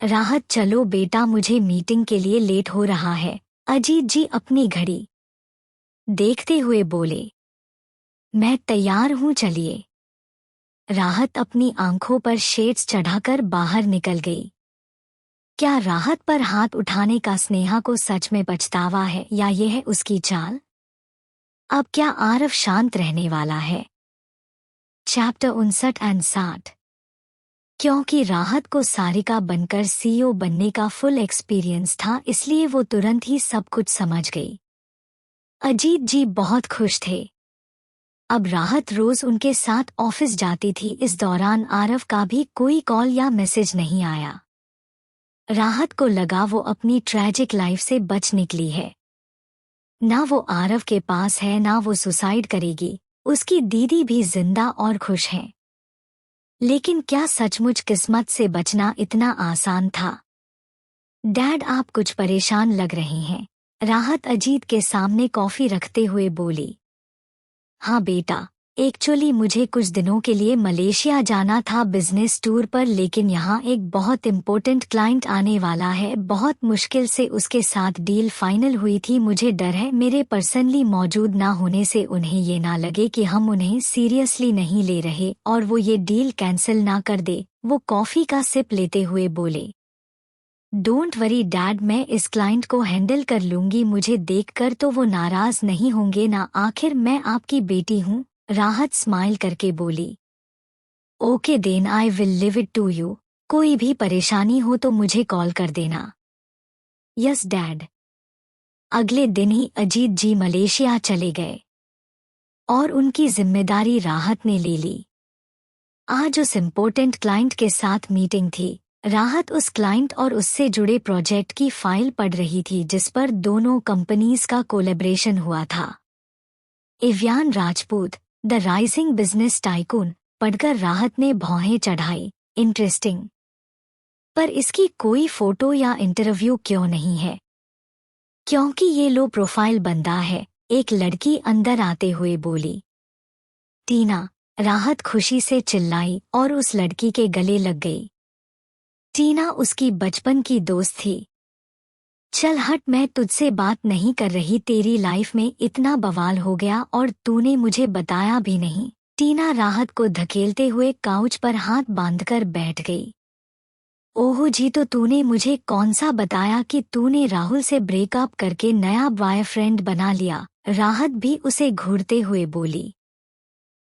राहत, चलो बेटा, मुझे मीटिंग के लिए लेट हो रहा है। अजीत जी अपनी घड़ी देखते हुए बोले। मैं तैयार हूँ, चलिए। राहत अपनी आंखों पर शेड्स चढ़ाकर बाहर निकल गई। क्या राहत पर हाथ उठाने का स्नेहा को सच में पछतावा है या यह है उसकी चाल? अब क्या आरव शांत रहने वाला है? चैप्टर 59 क्योंकि राहत को सारिका बनकर सीईओ बनने का फुल एक्सपीरियंस था, इसलिए वो तुरंत ही सब कुछ समझ गई। अजीत जी बहुत खुश थे। अब राहत रोज उनके साथ ऑफिस जाती थी। इस दौरान आरव का भी कोई कॉल या मैसेज नहीं आया। राहत को लगा वो अपनी ट्रैजिक लाइफ से बच निकली है। ना वो आरव के पास है, ना वो सुसाइड करेगी। उसकी दीदी भी जिंदा और खुश हैं। लेकिन क्या सचमुच किस्मत से बचना इतना आसान था? डैड, आप कुछ परेशान लग रहे हैं। राहत अजीत के सामने कॉफी रखते हुए बोली। हाँ बेटा, एक्चुअली मुझे कुछ दिनों के लिए मलेशिया जाना था बिजनेस टूर पर, लेकिन यहाँ एक बहुत इम्पोर्टेंट क्लाइंट आने वाला है। बहुत मुश्किल से उसके साथ डील फाइनल हुई थी। मुझे डर है मेरे पर्सनली मौजूद ना होने से उन्हें ये ना लगे कि हम उन्हें सीरियसली नहीं ले रहे और वो ये डील कैंसिल ना कर दे। वो कॉफी का सिप लेते हुए बोले। डोंट वरी डैड, मैं इस क्लाइंट को हैंडल कर लूंगी। मुझे देखकर तो वो नाराज नहीं होंगे ना? आखिर मैं आपकी बेटी हूँ। राहत स्माइल करके बोली। Okay then, I will leave it to you. कोई भी परेशानी हो तो मुझे कॉल कर देना। Yes dad. अगले दिन ही अजीत जी मलेशिया चले गए और उनकी जिम्मेदारी राहत ने ले ली। आज उस इम्पोर्टेंट क्लाइंट के साथ मीटिंग थी। राहत उस क्लाइंट और उससे जुड़े प्रोजेक्ट की फाइल पढ़ रही थी जिस पर दोनों कंपनीज का कोलैबोरेशन हुआ था। Aviaan Rajput, the rising business tycoon, पढ़कर राहत ने भौहें चढ़ाई। इंटरेस्टिंग, पर इसकी कोई फोटो या इंटरव्यू क्यों नहीं है? क्योंकि ये लो प्रोफाइल बंदा है, एक लड़की अंदर आते हुए बोली। टीना, राहत खुशी से चिल्लाई और उस लड़की के गले लग गई। टीना उसकी बचपन की दोस्त थी। चल हट, मैं तुझसे बात नहीं कर रही। तेरी लाइफ में इतना बवाल हो गया और तूने मुझे बताया भी नहीं। टीना राहत को धकेलते हुए काउच पर हाथ बांधकर बैठ गई। ओहो जी, तो तूने मुझे कौन सा बताया कि तूने राहुल से ब्रेकअप करके नया बॉयफ्रेंड बना लिया? राहत भी उसे घूरते हुए बोली।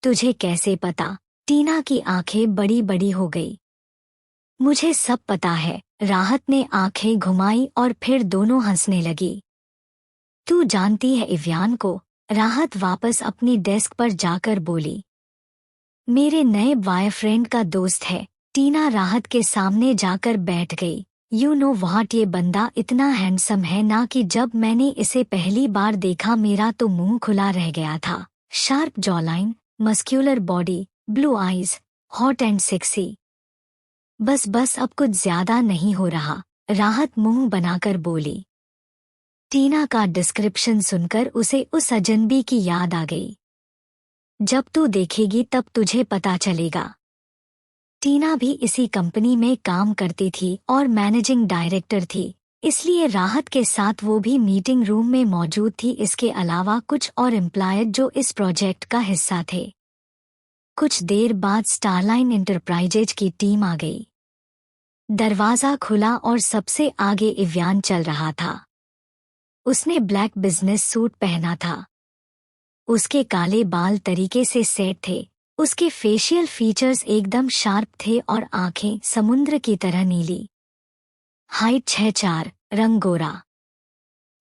तुझे कैसे पता? टीना की आंखें बड़ी बड़ी हो गई। मुझे सब पता है। राहत ने आंखें घुमाई और फिर दोनों हंसने लगी। तू जानती है इवियान को? राहत वापस अपनी डेस्क पर जाकर बोली। मेरे नए बॉयफ्रेंड का दोस्त है। टीना राहत के सामने जाकर बैठ गई। यू नो व्हाट, ये बंदा इतना हैंडसम है ना कि जब मैंने इसे पहली बार देखा मेरा तो मुंह खुला रह गया था। Sharp jawline, muscular body, blue eyes, hot and sexy. बस बस, अब कुछ ज्यादा नहीं हो रहा? राहत मुंह बनाकर बोली। टीना का डिस्क्रिप्शन सुनकर उसे उस अजनबी की याद आ गई। जब तू देखेगी तब तुझे पता चलेगा। टीना भी इसी कंपनी में काम करती थी और मैनेजिंग डायरेक्टर थी, इसलिए राहत के साथ वो भी मीटिंग रूम में मौजूद थी। इसके अलावा कुछ और एम्प्लॉय जो इस प्रोजेक्ट का हिस्सा थे। कुछ देर बाद स्टारलाइन इंटरप्राइजेज की टीम आ गई। दरवाजा खुला और सबसे आगे इव्यान चल रहा था। उसने ब्लैक बिजनेस सूट पहना था। उसके काले बाल तरीके से सेट थे। उसके फेशियल फीचर्स एकदम शार्प थे और आंखें समुद्र की तरह नीली। हाइट 6'4", रंग गोरा।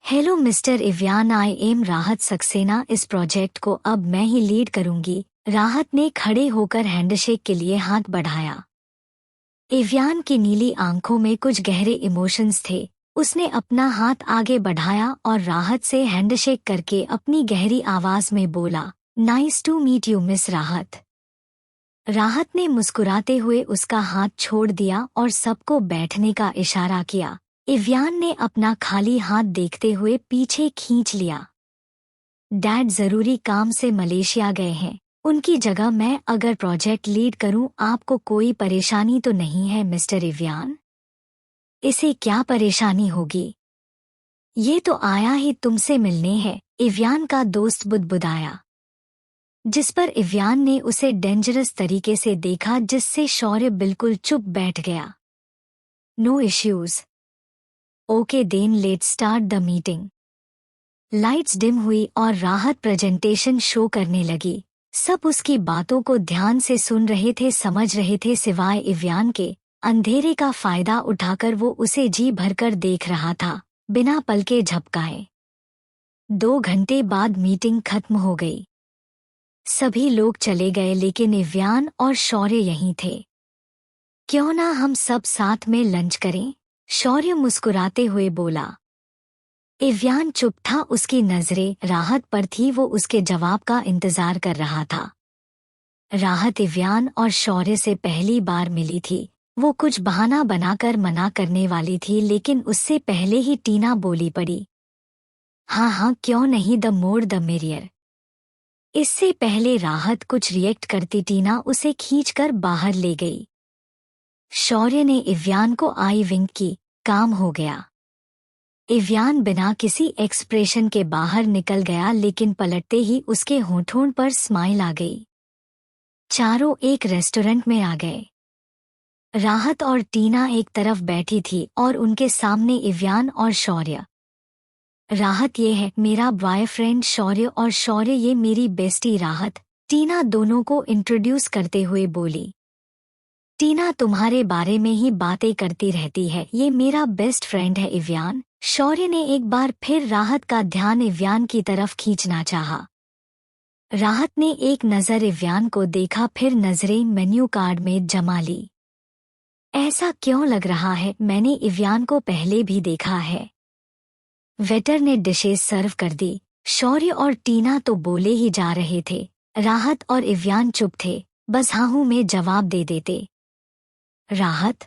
हेलो मिस्टर इव्यान, आई एम राहत सक्सेना। इस प्रोजेक्ट को अब मैं ही लीड करूंगी। राहत ने खड़े होकर हैंडशेक के लिए हाथ बढ़ाया। इव्यान की नीली आंखों में कुछ गहरे इमोशंस थे। उसने अपना हाथ आगे बढ़ाया और राहत से हैंडशेक करके अपनी गहरी आवाज में बोला, nice to meet you miss Rahat. Rahat ने मुस्कुराते हुए उसका हाथ छोड़ दिया और सबको बैठने का इशारा किया। इव्यान ने अपना खाली हाथ देखते हुए पीछे खींच लिया। डैड जरूरी काम से मलेशिया गए हैं। उनकी जगह मैं अगर प्रोजेक्ट लीड करूं, आपको कोई परेशानी तो नहीं है मिस्टर इव्यान? इसे क्या परेशानी होगी? ये तो आया ही तुमसे मिलने है, इव्यान का दोस्त बुदबुदाया। जिस पर इव्यान ने उसे डेंजरस तरीके से देखा, जिससे शौर्य बिल्कुल चुप बैठ गया। No issues. Okay then let's start the meeting. Lights dim हुई और राहत प्रेजेंटेशन शो करने लगी। सब उसकी बातों को ध्यान से सुन रहे थे, समझ रहे थे, सिवाय इव्यान के। अंधेरे का फायदा उठाकर वो उसे जी भरकर देख रहा था, बिना पलके झपकाए। 2 घंटे बाद मीटिंग खत्म हो गई। सभी लोग चले गए लेकिन इव्यान और शौर्य यहीं थे। क्यों ना हम सब साथ में लंच करें? शौर्य मुस्कुराते हुए बोला। इव्यान चुप था, उसकी नजरें राहत पर थी। वो उसके जवाब का इंतजार कर रहा था। राहत इव्यान और शौर्य से पहली बार मिली थी। वो कुछ बहाना बनाकर मना करने वाली थी, लेकिन उससे पहले ही टीना बोली पड़ी। हाँ हाँ, क्यों नहीं, द मोर द मेरियर। इससे पहले राहत कुछ रिएक्ट करती, टीना उसे खींचकर बाहर ले गई। शौर्य ने इव्यान को आई विंक की। काम हो गया। इव्यान बिना किसी एक्सप्रेशन के बाहर निकल गया, लेकिन पलटते ही उसके होठों पर स्माइल आ गई। चारों एक रेस्टोरेंट में आ गए। राहत और टीना एक तरफ बैठी थी और उनके सामने इव्यान और शौर्य। राहत ये है मेरा बॉयफ्रेंड शौर्य, और शौर्य ये मेरी बेस्टी राहत। टीना दोनों को इंट्रोड्यूस करते हुए बोली। टीना तुम्हारे बारे में ही बातें करती रहती है, ये मेरा बेस्ट फ्रेंड है इव्यान। शौर्य ने एक बार फिर राहत का ध्यान इव्यान की तरफ खींचना चाहा। राहत ने एक नज़र इव्यान को देखा, फिर नजरें मेन्यू कार्ड में जमा ली। ऐसा क्यों लग रहा है मैंने इव्यान को पहले भी देखा है। वेटर ने डिशेस सर्व कर दी। शौर्य और टीना तो बोले ही जा रहे थे। राहत और इव्यान चुप थे, बस हाँ हूँ में जवाब दे देते। राहत।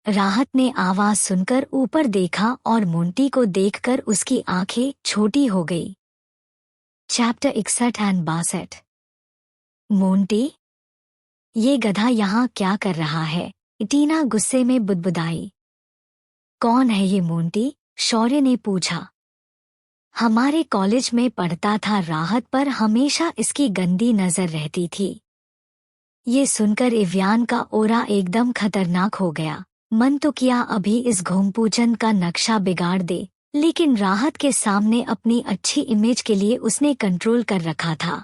राहत ने आवाज सुनकर ऊपर देखा और मोंटी को देखकर उसकी आंखें छोटी हो गई। Chapter 61 and 62। मोंटी, ये गधा यहाँ क्या कर रहा है? टीना गुस्से में बुदबुदाई। कौन है ये मोंटी? शौर्य ने पूछा। हमारे कॉलेज में पढ़ता था। राहत पर हमेशा इसकी गंदी नजर रहती थी। ये सुनकर इव्यान का ओरा एकदम खतरनाक हो गया। मन तो किया अभी इस घोंपूचन का नक्शा बिगाड़ दे, लेकिन राहत के सामने अपनी अच्छी इमेज के लिए उसने कंट्रोल कर रखा था।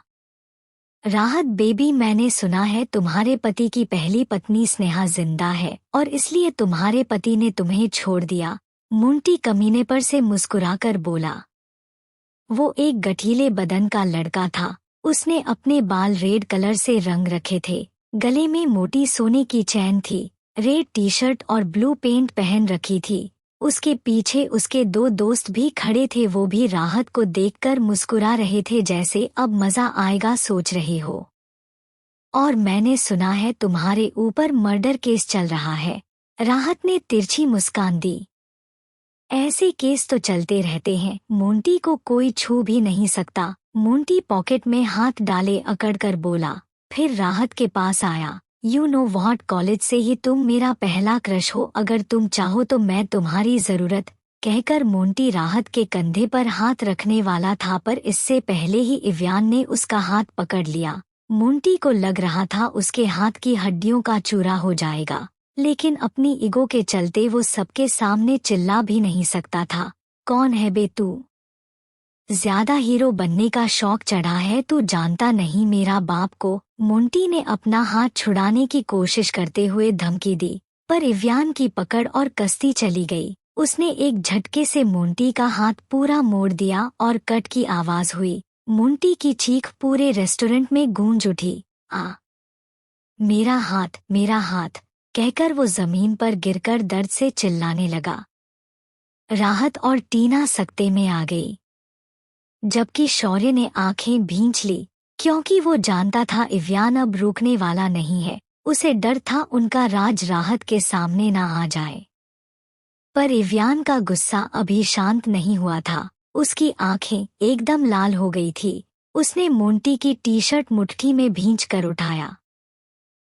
राहत बेबी, मैंने सुना है तुम्हारे पति की पहली पत्नी स्नेहा जिंदा है और इसलिए तुम्हारे पति ने तुम्हें छोड़ दिया। मोंटी कमीने पर से मुस्कुराकर बोला। वो एक गठीले बदन का लड़का था। उसने अपने बाल रेड कलर से रंग रखे थे। गले में मोटी सोने की चैन थी। रेड टी शर्ट और ब्लू पेंट पहन रखी थी। उसके पीछे उसके 2 दोस्त भी खड़े थे। वो भी राहत को देखकर मुस्कुरा रहे थे, जैसे अब मजा आएगा सोच रहे हो। और मैंने सुना है तुम्हारे ऊपर मर्डर केस चल रहा है। राहत ने तिरछी मुस्कान दी। ऐसे केस तो चलते रहते हैं, मोंटी को कोई छू भी नहीं सकता। मोंटी पॉकेट में हाथ डाले अकड़ कर बोला। फिर राहत के पास आया। यू नो व्हाट, कॉलेज से ही तुम मेरा पहला क्रश हो, अगर तुम चाहो तो मैं तुम्हारी जरूरत, कहकर मोंटी राहत के कंधे पर हाथ रखने वाला था, पर इससे पहले ही इव्यान ने उसका हाथ पकड़ लिया। मोंटी को लग रहा था उसके हाथ की हड्डियों का चूरा हो जाएगा, लेकिन अपनी ईगो के चलते वो सबके सामने चिल्ला भी नहीं सकता था। कौन है बे तू? ज्यादा हीरो बनने का शौक चढ़ा है, तू जानता नहीं मेरा बाप को? मोंटी ने अपना हाथ छुड़ाने की कोशिश करते हुए धमकी दी, पर इव्यान की पकड़ और कस्ती चली गई। उसने एक झटके से मोंटी का हाथ पूरा मोड़ दिया और कट की आवाज हुई। मोंटी की चीख पूरे रेस्टोरेंट में गूंज उठी। आ, मेरा हाथ, मेरा हाथ, कहकर वो जमीन पर गिरकर दर्द से चिल्लाने लगा। राहत और टीना सकते में आ गई, जबकि शौर्य ने आंखें भींच ली, क्योंकि वो जानता था इव्यान अब रुकने वाला नहीं है। उसे डर था उनका राज राहत के सामने ना आ जाए। पर इव्यान का गुस्सा अभी शांत नहीं हुआ था। उसकी आंखें एकदम लाल हो गई थी। उसने मोंटी की टी-शर्ट मुट्ठी में भींचकर उठाया।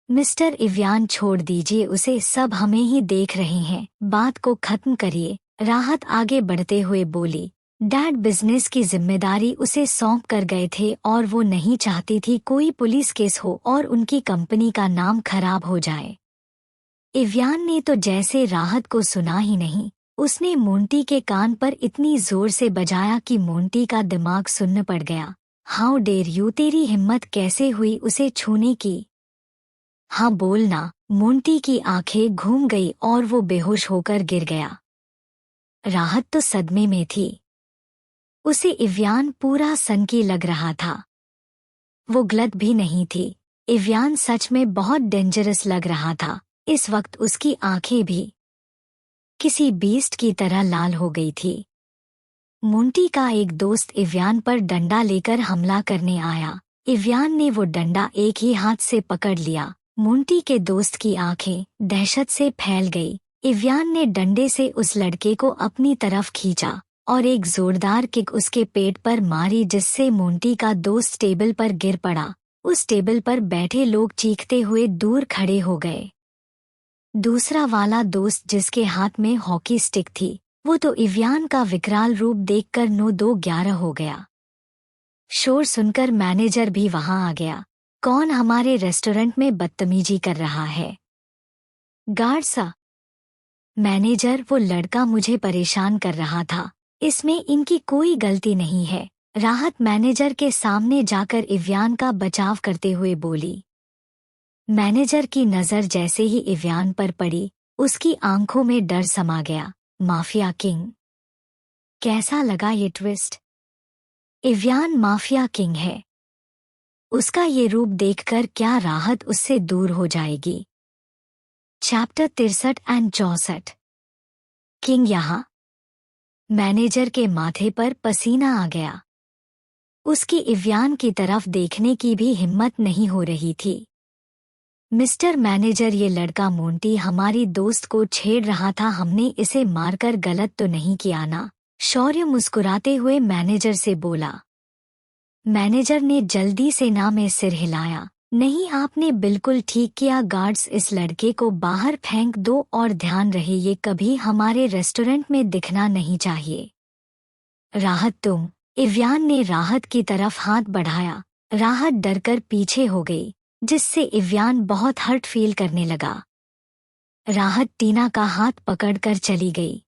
मिस्टर इव्यान, छोड़ दीजिए उसे, सब हमें ही देख रहे हैं, बात को खत्म करिए। राहत आगे बढ़ते हुए बोली। डैड बिजनेस की जिम्मेदारी उसे सौंप कर गए थे और वो नहीं चाहती थी कोई पुलिस केस हो और उनकी कंपनी का नाम खराब हो जाए। इव्यान ने तो जैसे राहत को सुना ही नहीं। उसने मोंटी के कान पर इतनी जोर से बजाया कि मोंटी का दिमाग सुन्न पड़ गया। हाउ डेयर यू, तेरी हिम्मत कैसे हुई उसे छूने की? हाँ बोलना। मोंटी की आंखें घूम गई और वो बेहोश होकर गिर गया। राहत तो सदमे में थी। उसे इव्यान पूरा सनकी लग रहा था। वो गलत भी नहीं थी। इव्यान सच में बहुत डेंजरस लग रहा था। इस वक्त उसकी आंखें भी किसी बीस्ट की तरह लाल हो गई थी। मोंटी का एक दोस्त इव्यान पर डंडा लेकर हमला करने आया। इव्यान ने वो डंडा एक ही हाथ से पकड़ लिया। मोंटी के दोस्त की आंखें दहशत से फैल गई। इव्यान ने डंडे से उस लड़के को अपनी तरफ खींचा और एक जोरदार किक उसके पेट पर मारी, जिससे मोंटी का दोस्त टेबल पर गिर पड़ा। उस टेबल पर बैठे लोग चीखते हुए दूर खड़े हो गए। दूसरा वाला दोस्त जिसके हाथ में हॉकी स्टिक थी, वो तो इव्यान का विकराल रूप देखकर 9-2-11 हो गया। शोर सुनकर मैनेजर भी वहां आ गया। कौन हमारे रेस्टोरेंट में बदतमीजी कर रहा है? गार्ड सा। मैनेजर, वो लड़का मुझे परेशान कर रहा था, इसमें इनकी कोई गलती नहीं है। राहत मैनेजर के सामने जाकर इव्यान का बचाव करते हुए बोली। मैनेजर की नज़र जैसे ही इव्यान पर पड़ी, उसकी आंखों में डर समा गया। Mafia king. कैसा लगा ये ट्विस्ट? इव्यान माफिया किंग है। उसका ये रूप देखकर क्या राहत उससे दूर हो जाएगी? Chapter 63 and 64। किंग यहाँ? मैनेजर के माथे पर पसीना आ गया। उसकी इव्यान की तरफ देखने की भी हिम्मत नहीं हो रही थी। मिस्टर मैनेजर, ये लड़का मोंटी हमारी दोस्त को छेड़ रहा था, हमने इसे मारकर गलत तो नहीं किया ना? शौर्य मुस्कुराते हुए मैनेजर से बोला। मैनेजर ने जल्दी से ना में सिर हिलाया। नहीं, आपने बिल्कुल ठीक किया। गार्ड्स, इस लड़के को बाहर फेंक दो और ध्यान रहे ये कभी हमारे रेस्टोरेंट में दिखना नहीं चाहिए। राहत, तुम? इव्यान ने राहत की तरफ हाथ बढ़ाया। राहत डरकर पीछे हो गई, जिससे इव्यान बहुत हर्ट फील करने लगा। राहत टीना का हाथ पकड़कर चली गई।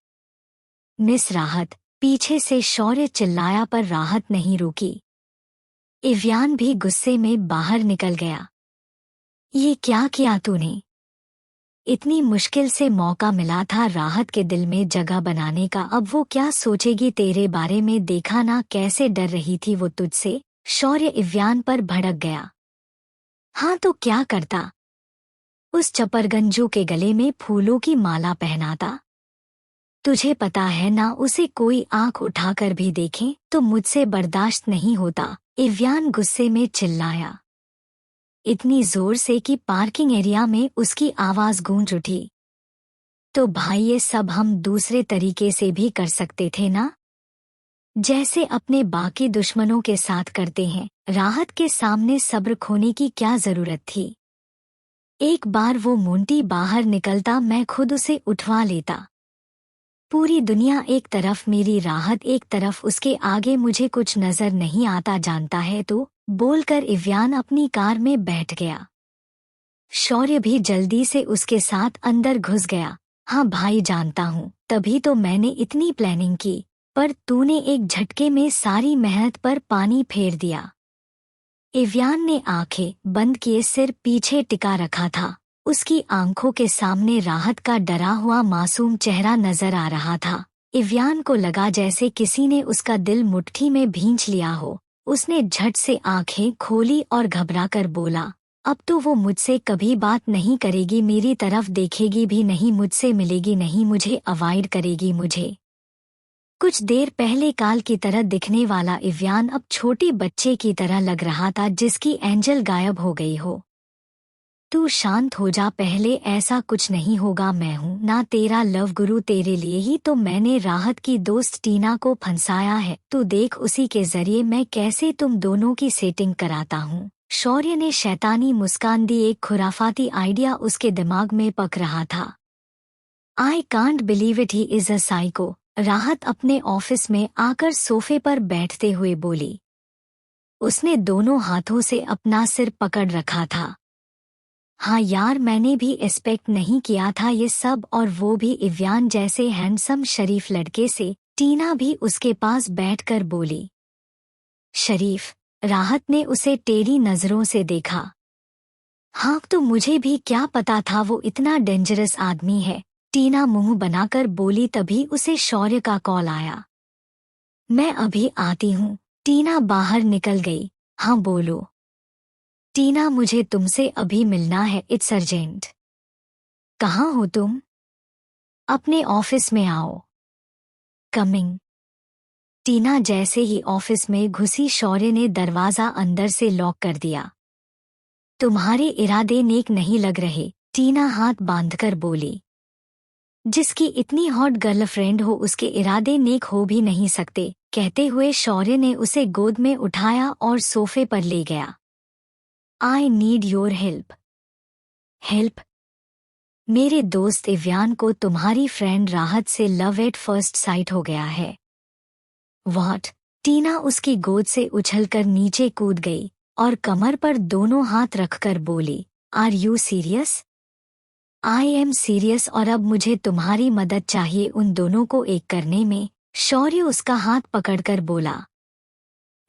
मिस राहत, पीछे से शौर्य चिल्लाया, पर राहत नहीं रुकी। इव्यान भी गुस्से में बाहर निकल गया। ये क्या किया तूने? इतनी मुश्किल से मौका मिला था राहत के दिल में जगह बनाने का, अब वो क्या सोचेगी तेरे बारे में? देखा ना कैसे डर रही थी वो तुझसे। शौर्य इव्यान पर भड़क गया। हाँ तो क्या करता? उस चपरगंजू के गले में फूलों की माला पहनाता। तुझे पता है ना, उसे कोई आंख उठाकर भी देखे तो मुझसे बर्दाश्त नहीं होता। इव्यान गुस्से में चिल्लाया, इतनी जोर से कि पार्किंग एरिया में उसकी आवाज गूंज उठी। तो भाई ये सब हम दूसरे तरीके से भी कर सकते थे ना, जैसे अपने बाकी दुश्मनों के साथ करते हैं। राहत के सामने सब्र खोने की क्या जरूरत थी। एक बार वो मोंटी बाहर निकलता, मैं खुद उसे उठवा लेता। पूरी दुनिया एक तरफ, मेरी राहत एक तरफ, उसके आगे मुझे कुछ नजर नहीं आता। जानता है तो, बोलकर इव्यान अपनी कार में बैठ गया। शौर्य भी जल्दी से उसके साथ अंदर घुस गया। हाँ भाई जानता हूँ, तभी तो मैंने इतनी प्लानिंग की, पर तूने एक झटके में सारी मेहनत पर पानी फेर दिया। इव्यान ने आंखें बंद किए सिर पीछे टिका रखा था। उसकी आंखों के सामने राहत का डरा हुआ मासूम चेहरा नजर आ रहा था। इव्यान को लगा जैसे किसी ने उसका दिल मुट्ठी में भींच लिया हो। उसने झट से आंखें खोली और घबराकर बोला, अब तो वो मुझसे कभी बात नहीं करेगी, मेरी तरफ देखेगी भी नहीं, मुझसे मिलेगी नहीं, मुझे अवॉइड करेगी। मुझे कुछ देर पहले काल की तरह दिखने वाला इव्यान अब छोटी बच्चे की तरह लग रहा था जिसकी एंजल गायब हो गई हो। तू शांत हो जा, पहले ऐसा कुछ नहीं होगा। मैं हूं ना तेरा लव गुरु, तेरे लिए ही तो मैंने राहत की दोस्त टीना को फंसाया है। तू देख उसी के जरिए मैं कैसे तुम दोनों की सेटिंग कराता हूँ। शौर्य ने शैतानी मुस्कान दी। एक खुराफाती आइडिया उसके दिमाग में पक रहा था। I can't believe it, he is a psycho. राहत अपने ऑफिस में आकर सोफे पर बैठते हुए बोली। उसने दोनों हाथों से अपना सिर पकड़ रखा था। हाँ यार, मैंने भी एक्सपेक्ट नहीं किया था ये सब, और वो भी इव्यान जैसे हैंडसम शरीफ लड़के से। टीना भी उसके पास बैठकर बोली। शरीफ? राहत ने उसे टेढ़ी नजरों से देखा। हाँ तो मुझे भी क्या पता था वो इतना डेंजरस आदमी है। टीना मुंह बनाकर बोली। तभी उसे शौर्य का कॉल आया। मैं अभी आती हूँ। टीना बाहर निकल गई। हाँ बोलो। टीना, मुझे तुमसे अभी मिलना है, इट्स अर्जेंट। कहाँ हो तुम? अपने ऑफिस में आओ। कमिंग। टीना जैसे ही ऑफिस में घुसी, शौर्य ने दरवाजा अंदर से लॉक कर दिया। तुम्हारे इरादे नेक नहीं लग रहे, टीना हाथ बांधकर बोली। जिसकी इतनी हॉट गर्लफ्रेंड हो उसके इरादे नेक हो भी नहीं सकते। कहते हुए शौर्य ने उसे गोद में उठाया और सोफे पर ले गया। I need your help. Help? मेरे दोस्त इव्यान को तुम्हारी फ्रेंड राहत से लव एट फर्स्ट साइट हो गया है। व्हाट? टीना उसकी गोद से उछलकर नीचे कूद गई और कमर पर दोनों हाथ रखकर बोली, are you serious? I am serious, और अब मुझे तुम्हारी मदद चाहिए उन दोनों को एक करने में। शौर्य उसका हाथ पकड़कर बोला।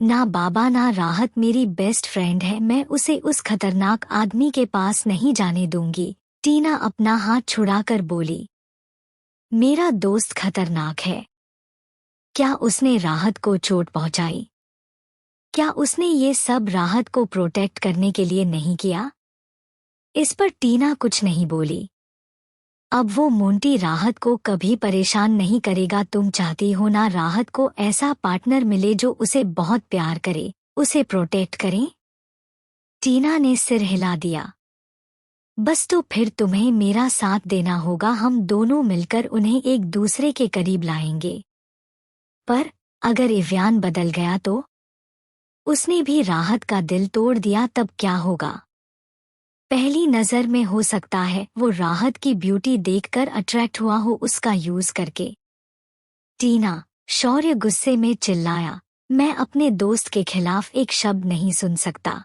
ना बाबा ना, राहत मेरी बेस्ट फ्रेंड है, मैं उसे उस खतरनाक आदमी के पास नहीं जाने दूंगी। टीना अपना हाथ छुड़ाकर बोली। मेरा दोस्त खतरनाक है? क्या उसने राहत को चोट पहुंचाई? क्या उसने ये सब राहत को प्रोटेक्ट करने के लिए नहीं किया? इस पर टीना कुछ नहीं बोली। अब वो मोंटी राहत को कभी परेशान नहीं करेगा। तुम चाहती हो ना राहत को ऐसा पार्टनर मिले जो उसे बहुत प्यार करे, उसे प्रोटेक्ट करे? टीना ने सिर हिला दिया। बस तो फिर तुम्हें मेरा साथ देना होगा, हम दोनों मिलकर उन्हें एक दूसरे के करीब लाएंगे। पर अगर इव्यान बदल गया तो? उसने भी राहत का दिल तोड़ दिया, तब क्या होगा? पहली नजर में हो सकता है वो राहत की ब्यूटी देखकर अट्रैक्ट हुआ हो, उसका यूज करके। टीना, शौर्य गुस्से में चिल्लाया, मैं अपने दोस्त के खिलाफ एक शब्द नहीं सुन सकता।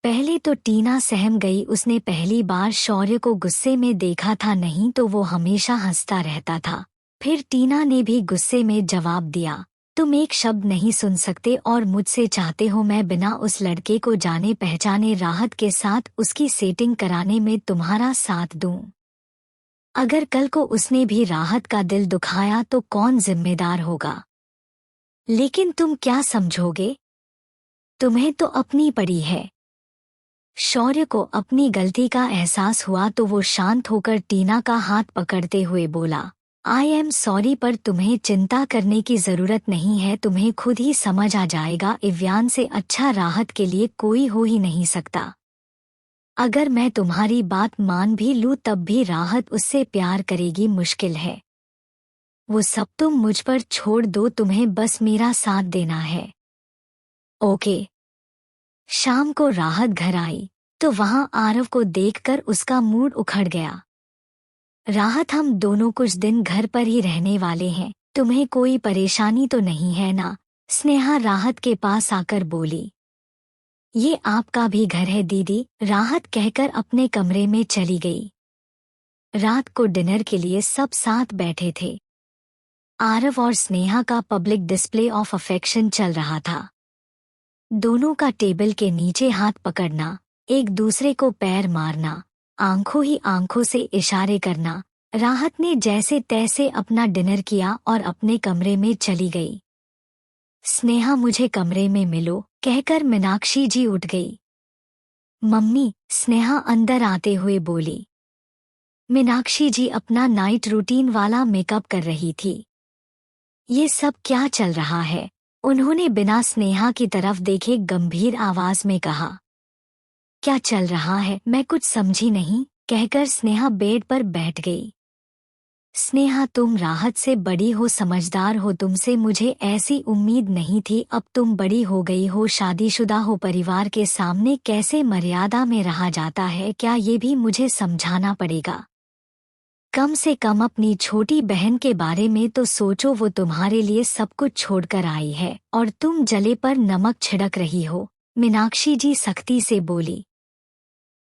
पहले तो टीना सहम गई, उसने पहली बार शौर्य को गुस्से में देखा था, नहीं तो वो हमेशा हंसता रहता था। फिर टीना ने भी गुस्से में जवाब दिया, तुम एक शब्द नहीं सुन सकते और मुझसे चाहते हो मैं बिना उस लड़के को जाने पहचाने राहत के साथ उसकी सेटिंग कराने में तुम्हारा साथ दूं? अगर कल को उसने भी राहत का दिल दुखाया तो कौन जिम्मेदार होगा? लेकिन तुम क्या समझोगे? तुम्हें तो अपनी पड़ी है। शौर्य को अपनी गलती का एहसास हुआ तो वो शांत होकर टीना का हाथ पकड़ते हुए बोला, आई एम सॉरी, पर तुम्हें चिंता करने की जरूरत नहीं है, तुम्हें खुद ही समझ आ जाएगा। इव्यान से अच्छा राहत के लिए कोई हो ही नहीं सकता। अगर मैं तुम्हारी बात मान भी लूं तब भी राहत उससे प्यार करेगी मुश्किल है। वो सब तुम मुझ पर छोड़ दो, तुम्हें बस मेरा साथ देना है। ओके। शाम को राहत घर आई तो वहां आरव को देखकर उसका मूड उखड़ गया। राहत, हम दोनों कुछ दिन घर पर ही रहने वाले हैं, तुम्हें कोई परेशानी तो नहीं है ना? स्नेहा राहत के पास आकर बोली। ये आपका भी घर है दीदी, राहत कहकर अपने कमरे में चली गई। रात को डिनर के लिए सब साथ बैठे थे। आरव और स्नेहा का पब्लिक डिस्प्ले ऑफ अफेक्शन चल रहा था। दोनों का टेबल के नीचे हाथ पकड़ना, एक दूसरे को पैर मारना, आंखों ही आंखों से इशारे करना। राहत ने जैसे तैसे अपना डिनर किया और अपने कमरे में चली गई। स्नेहा, मुझे कमरे में मिलो, कहकर मीनाक्षी जी उठ गई। मम्मी, स्नेहा अंदर आते हुए बोली। मीनाक्षी जी अपना नाइट रूटीन वाला मेकअप कर रही थी। ये सब क्या चल रहा है? उन्होंने बिना स्नेहा की तरफ देखे गंभीर आवाज में कहा। क्या चल रहा है, मैं कुछ समझी नहीं, कहकर स्नेहा बेड पर बैठ गई। स्नेहा, तुम राहत से बड़ी हो, समझदार हो, तुमसे मुझे ऐसी उम्मीद नहीं थी। अब तुम बड़ी हो गई हो, शादीशुदा हो, परिवार के सामने कैसे मर्यादा में रहा जाता है, क्या ये भी मुझे समझाना पड़ेगा? कम से कम अपनी छोटी बहन के बारे में तो सोचो, वो तुम्हारे लिए सब कुछ छोड़कर आई है और तुम जले पर नमक छिड़क रही हो। मीनाक्षी जी सख्ती से बोली।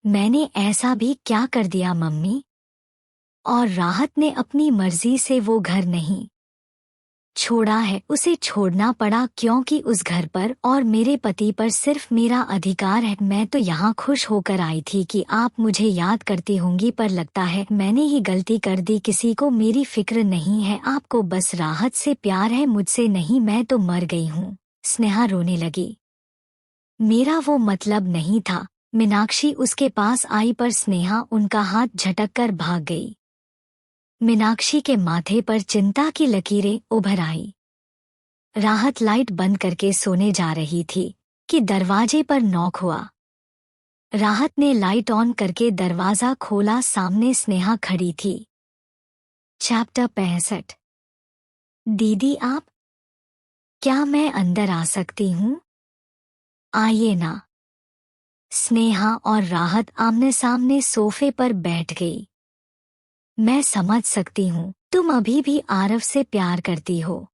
मैंने ऐसा भी क्या कर दिया मम्मी? और राहत ने अपनी मर्जी से वो घर नहीं छोड़ा है, उसे छोड़ना पड़ा क्योंकि उस घर पर और मेरे पति पर सिर्फ मेरा अधिकार है। मैं तो यहाँ खुश होकर आई थी कि आप मुझे याद करती होंगी, पर लगता है मैंने ही गलती कर दी। किसी को मेरी फिक्र नहीं है, आपको बस राहत से प्यार है, मुझसे नहीं। मैं तो मर गई हूँ। स्नेहा रोने लगी। मेरा वो मतलब नहीं था। मीनाक्षी उसके पास आई पर स्नेहा उनका हाथ झटक कर भाग गई। मीनाक्षी के माथे पर चिंता की लकीरें उभर आई। राहत लाइट बंद करके सोने जा रही थी कि दरवाजे पर नॉक हुआ। राहत ने लाइट ऑन करके दरवाजा खोला, सामने स्नेहा खड़ी थी। चैप्टर 65। दीदी आप? क्या मैं अंदर आ सकती हूँ? आइए ना। स्नेहा और राहत आमने सामने सोफे पर बैठ गई। मैं समझ सकती हूँ, तुम अभी भी आरव से प्यार करती हो।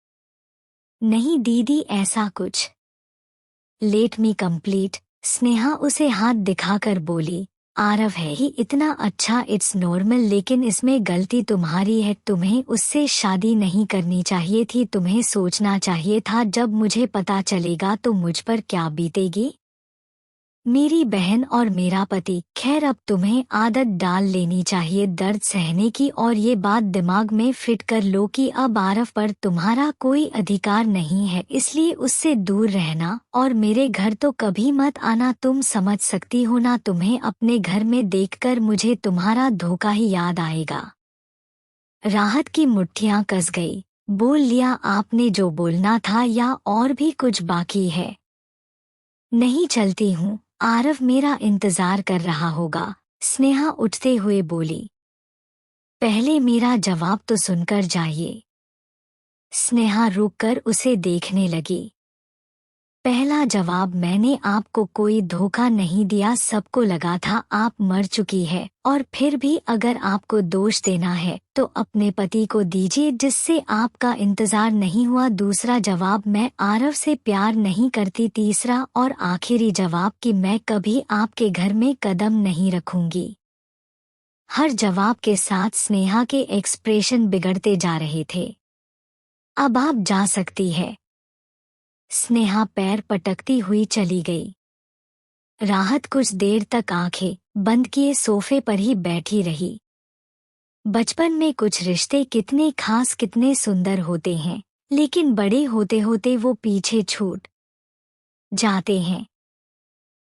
नहीं दीदी, ऐसा कुछ। Let me complete. स्नेहा उसे हाथ दिखाकर बोली। आरव है ही इतना अच्छा, इट्स नॉर्मल, लेकिन इसमें गलती तुम्हारी है। तुम्हें उससे शादी नहीं करनी चाहिए थी। तुम्हें सोचना चाहिए था, जब मुझे पता चलेगा तो मुझ पर क्या बीतेगी। मेरी बहन और मेरा पति। खैर, अब तुम्हें आदत डाल लेनी चाहिए दर्द सहने की, और ये बात दिमाग में फिट कर लो कि अब आरव पर तुम्हारा कोई अधिकार नहीं है, इसलिए उससे दूर रहना और मेरे घर तो कभी मत आना। तुम समझ सकती हो ना, तुम्हें अपने घर में देखकर मुझे तुम्हारा धोखा ही याद आएगा। राहत की मुट्ठियां कस गई। बोल लिया आपने जो बोलना था, या और भी कुछ बाकी है? नहीं, चलती हूँ, आरव मेरा इंतजार कर रहा होगा। स्नेहा उठते हुए बोली। पहले मेरा जवाब तो सुनकर जाइए। स्नेहा रुककर उसे देखने लगी। पहला जवाब, मैंने आपको कोई धोखा नहीं दिया, सबको लगा था आप मर चुकी है, और फिर भी अगर आपको दोष देना है तो अपने पति को दीजिए जिससे आपका इंतजार नहीं हुआ। दूसरा जवाब, मैं आरव से प्यार नहीं करती। तीसरा और आखिरी जवाब कि मैं कभी आपके घर में कदम नहीं रखूंगी। हर जवाब के साथ स्नेहा के एक्सप्रेशन बिगड़ते जा रहे थे। अब आप जा सकती है। स्नेहा पैर पटकती हुई चली गई। राहत कुछ देर तक आंखें बंद किए सोफे पर ही बैठी रही। बचपन में कुछ रिश्ते कितने खास, कितने सुंदर होते हैं, लेकिन बड़े होते होते वो पीछे छूट जाते हैं।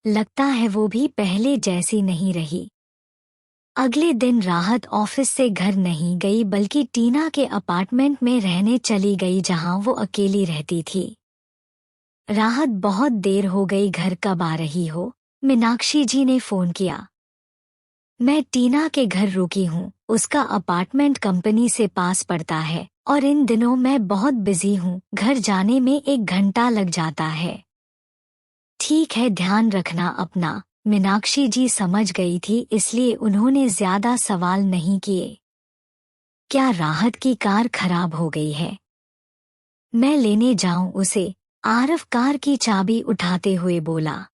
लगता है वो भी पहले जैसी नहीं रही। अगले दिन राहत ऑफिस से घर नहीं गई, बल्कि टीना के अपार्टमेंट में रहने चली गई जहां वो अकेली रहती थी। राहत, बहुत देर हो गई, घर कब आ रही हो? मीनाक्षी जी ने फोन किया। मैं टीना के घर रुकी हूँ। उसका अपार्टमेंट कंपनी से पास पड़ता है और इन दिनों मैं बहुत बिजी हूँ। घर जाने में 1 घंटा लग जाता है। ठीक है, ध्यान रखना अपना। मीनाक्षी जी समझ गई थी, इसलिए उन्होंने ज्यादा सवाल नहीं किए। क्या राहत की कार खराब हो गई है? मैं लेने जाऊं उसे? आरव कार की चाबी उठाते हुए बोला।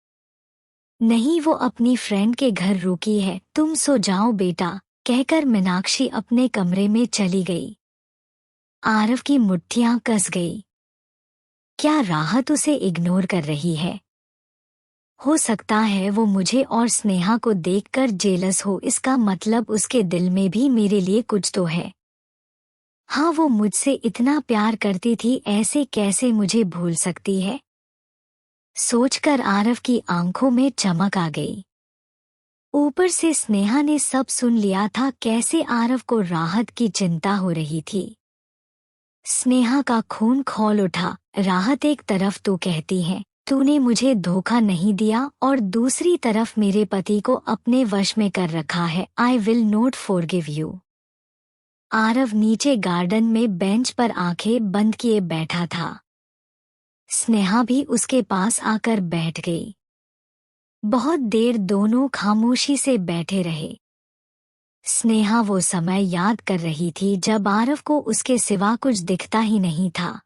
नहीं, वो अपनी फ्रेंड के घर रुकी है। तुम सो जाओ बेटा, कहकर मीनाक्षी अपने कमरे में चली गई। आरव की मुट्ठियां कस गई। क्या राहत उसे इग्नोर कर रही है? हो सकता है वो मुझे और स्नेहा को देखकर जेलस हो। इसका मतलब उसके दिल में भी मेरे लिए कुछ तो है। हाँ, वो मुझसे इतना प्यार करती थी, ऐसे कैसे मुझे भूल सकती है? सोचकर आरव की आंखों में चमक आ गई। ऊपर से स्नेहा ने सब सुन लिया था। कैसे आरव को राहत की चिंता हो रही थी। स्नेहा का खून खौल उठा। राहत, एक तरफ तो कहती है तूने मुझे धोखा नहीं दिया और दूसरी तरफ मेरे पति को अपने वश में कर रखा है। I will not forgive you. Aarav नीचे गार्डन में बेंच पर आंखें बंद किए बैठा था। स्नेहा भी उसके पास आकर बैठ गई। बहुत देर दोनों खामोशी से बैठे रहे। स्नेहा वो समय याद कर रही थी जब आरव को उसके सिवा कुछ दिखता ही नहीं था।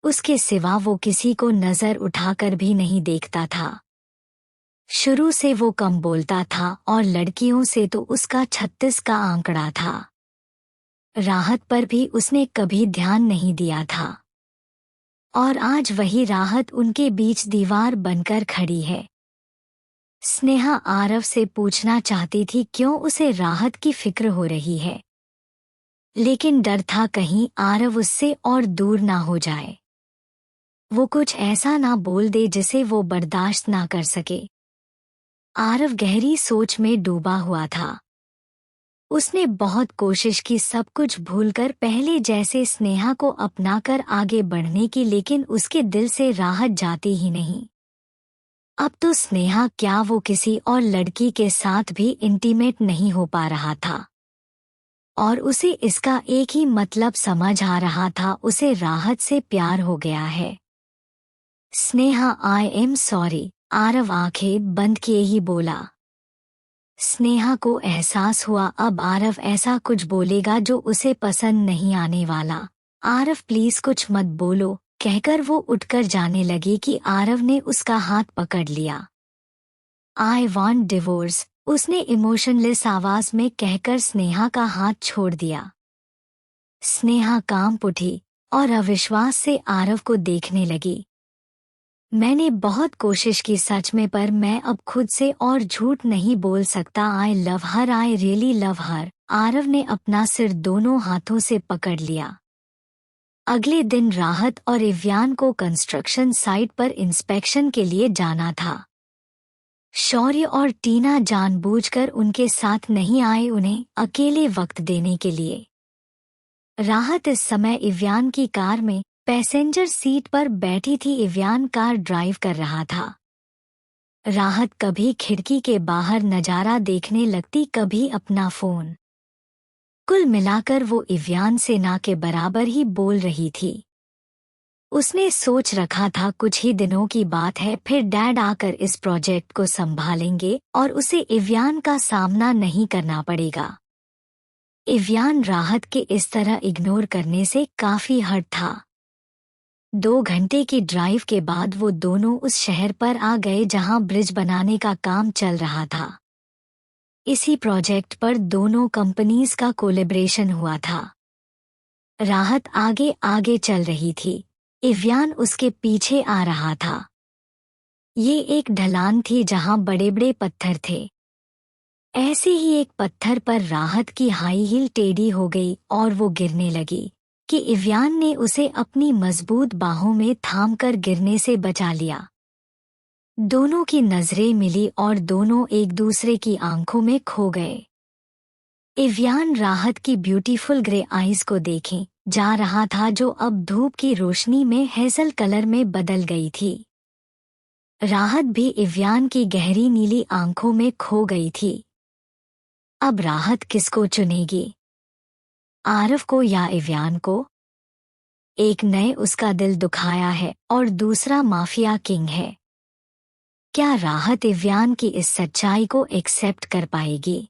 उसके सिवा वो किसी को नजर उठाकर भी नहीं देखता था। शुरू से वो कम बोलता था और लड़कियों से तो उसका 36 का आंकड़ा था। राहत पर भी उसने कभी ध्यान नहीं दिया था। और आज वही राहत उनके बीच दीवार बनकर खड़ी है। स्नेहा आरव से पूछना चाहती थी क्यों उसे राहत की फिक्र हो रही है, लेकिन डर था कहीं आरव उससे और दूर ना हो जाए। वो कुछ ऐसा ना बोल दे जिसे वो बर्दाश्त ना कर सके। आरव गहरी सोच में डूबा हुआ था। उसने बहुत कोशिश की सब कुछ भूलकर पहले जैसे स्नेहा को अपनाकर आगे बढ़ने की, लेकिन उसके दिल से राहत जाती ही नहीं। अब तो स्नेहा क्या, वो किसी और लड़की के साथ भी इंटीमेट नहीं हो पा रहा था। और उसे इसका एक ही मतलब समझ आ रहा था, उसे राहत से प्यार हो गया है। Sneha, I am sorry. Aarav आंखें बंद किए ही बोला। स्नेहा को एहसास हुआ अब आरव ऐसा कुछ बोलेगा जो उसे पसंद नहीं आने वाला। आरव प्लीज कुछ मत बोलो, कहकर वो उठकर जाने लगी कि आरव ने उसका हाथ पकड़ लिया। आई वॉन्ट डिवोर्स, उसने इमोशनलेस आवाज में कहकर स्नेहा का हाथ छोड़ दिया। स्नेहा कांप उठी और अविश्वास से आरव को देखने लगी। मैंने बहुत कोशिश की सच में, पर मैं अब खुद से और झूठ नहीं बोल सकता। I love her, I really love हर। आरव ने अपना सिर दोनों हाथों से पकड़ लिया। अगले दिन राहत और इव्यान को कंस्ट्रक्शन साइट पर इंस्पेक्शन के लिए जाना था। शौर्य और टीना जानबूझकर उनके साथ नहीं आए, उन्हें अकेले वक्त देने के लिए। राहत इस समय इव्यान की कार में पैसेंजर सीट पर बैठी थी। इव्यान कार ड्राइव कर रहा था। राहत कभी खिड़की के बाहर नजारा देखने लगती, कभी अपना फोन। कुल मिलाकर वो इव्यान से ना के बराबर ही बोल रही थी। उसने सोच रखा था कुछ ही दिनों की बात है, फिर डैड आकर इस प्रोजेक्ट को संभालेंगे और उसे इव्यान का सामना नहीं करना पड़ेगा। इव्यान राहत के इस तरह इग्नोर करने से काफी हर्ट था। 2 घंटे की ड्राइव के बाद वो दोनों उस शहर पर आ गए जहां ब्रिज बनाने का काम चल रहा था। इसी प्रोजेक्ट पर दोनों कंपनीज का कोलैबोरेशन हुआ था। राहत आगे आगे चल रही थी, इव्यान उसके पीछे आ रहा था। ये एक ढलान थी जहां बड़े बड़े पत्थर थे। ऐसे ही एक पत्थर पर राहत की हाई हील टेढ़ी हो गई और वो गिरने लगी कि इव्यान ने उसे अपनी मजबूत बाहों में थामकर गिरने से बचा लिया। दोनों की नजरें मिली और दोनों एक दूसरे की आंखों में खो गए। इव्यान राहत की ब्यूटीफुल ग्रे आईज को देखे जा रहा था, जो अब धूप की रोशनी में हेजल कलर में बदल गई थी। राहत भी इव्यान की गहरी नीली आंखों में खो गई थी। अब राहत किसको चुनेगी, आरव को या इव्यान को? एक ने उसका दिल दुखाया है और दूसरा माफिया किंग है। क्या राहत इव्यान की इस सच्चाई को एक्सेप्ट कर पाएगी?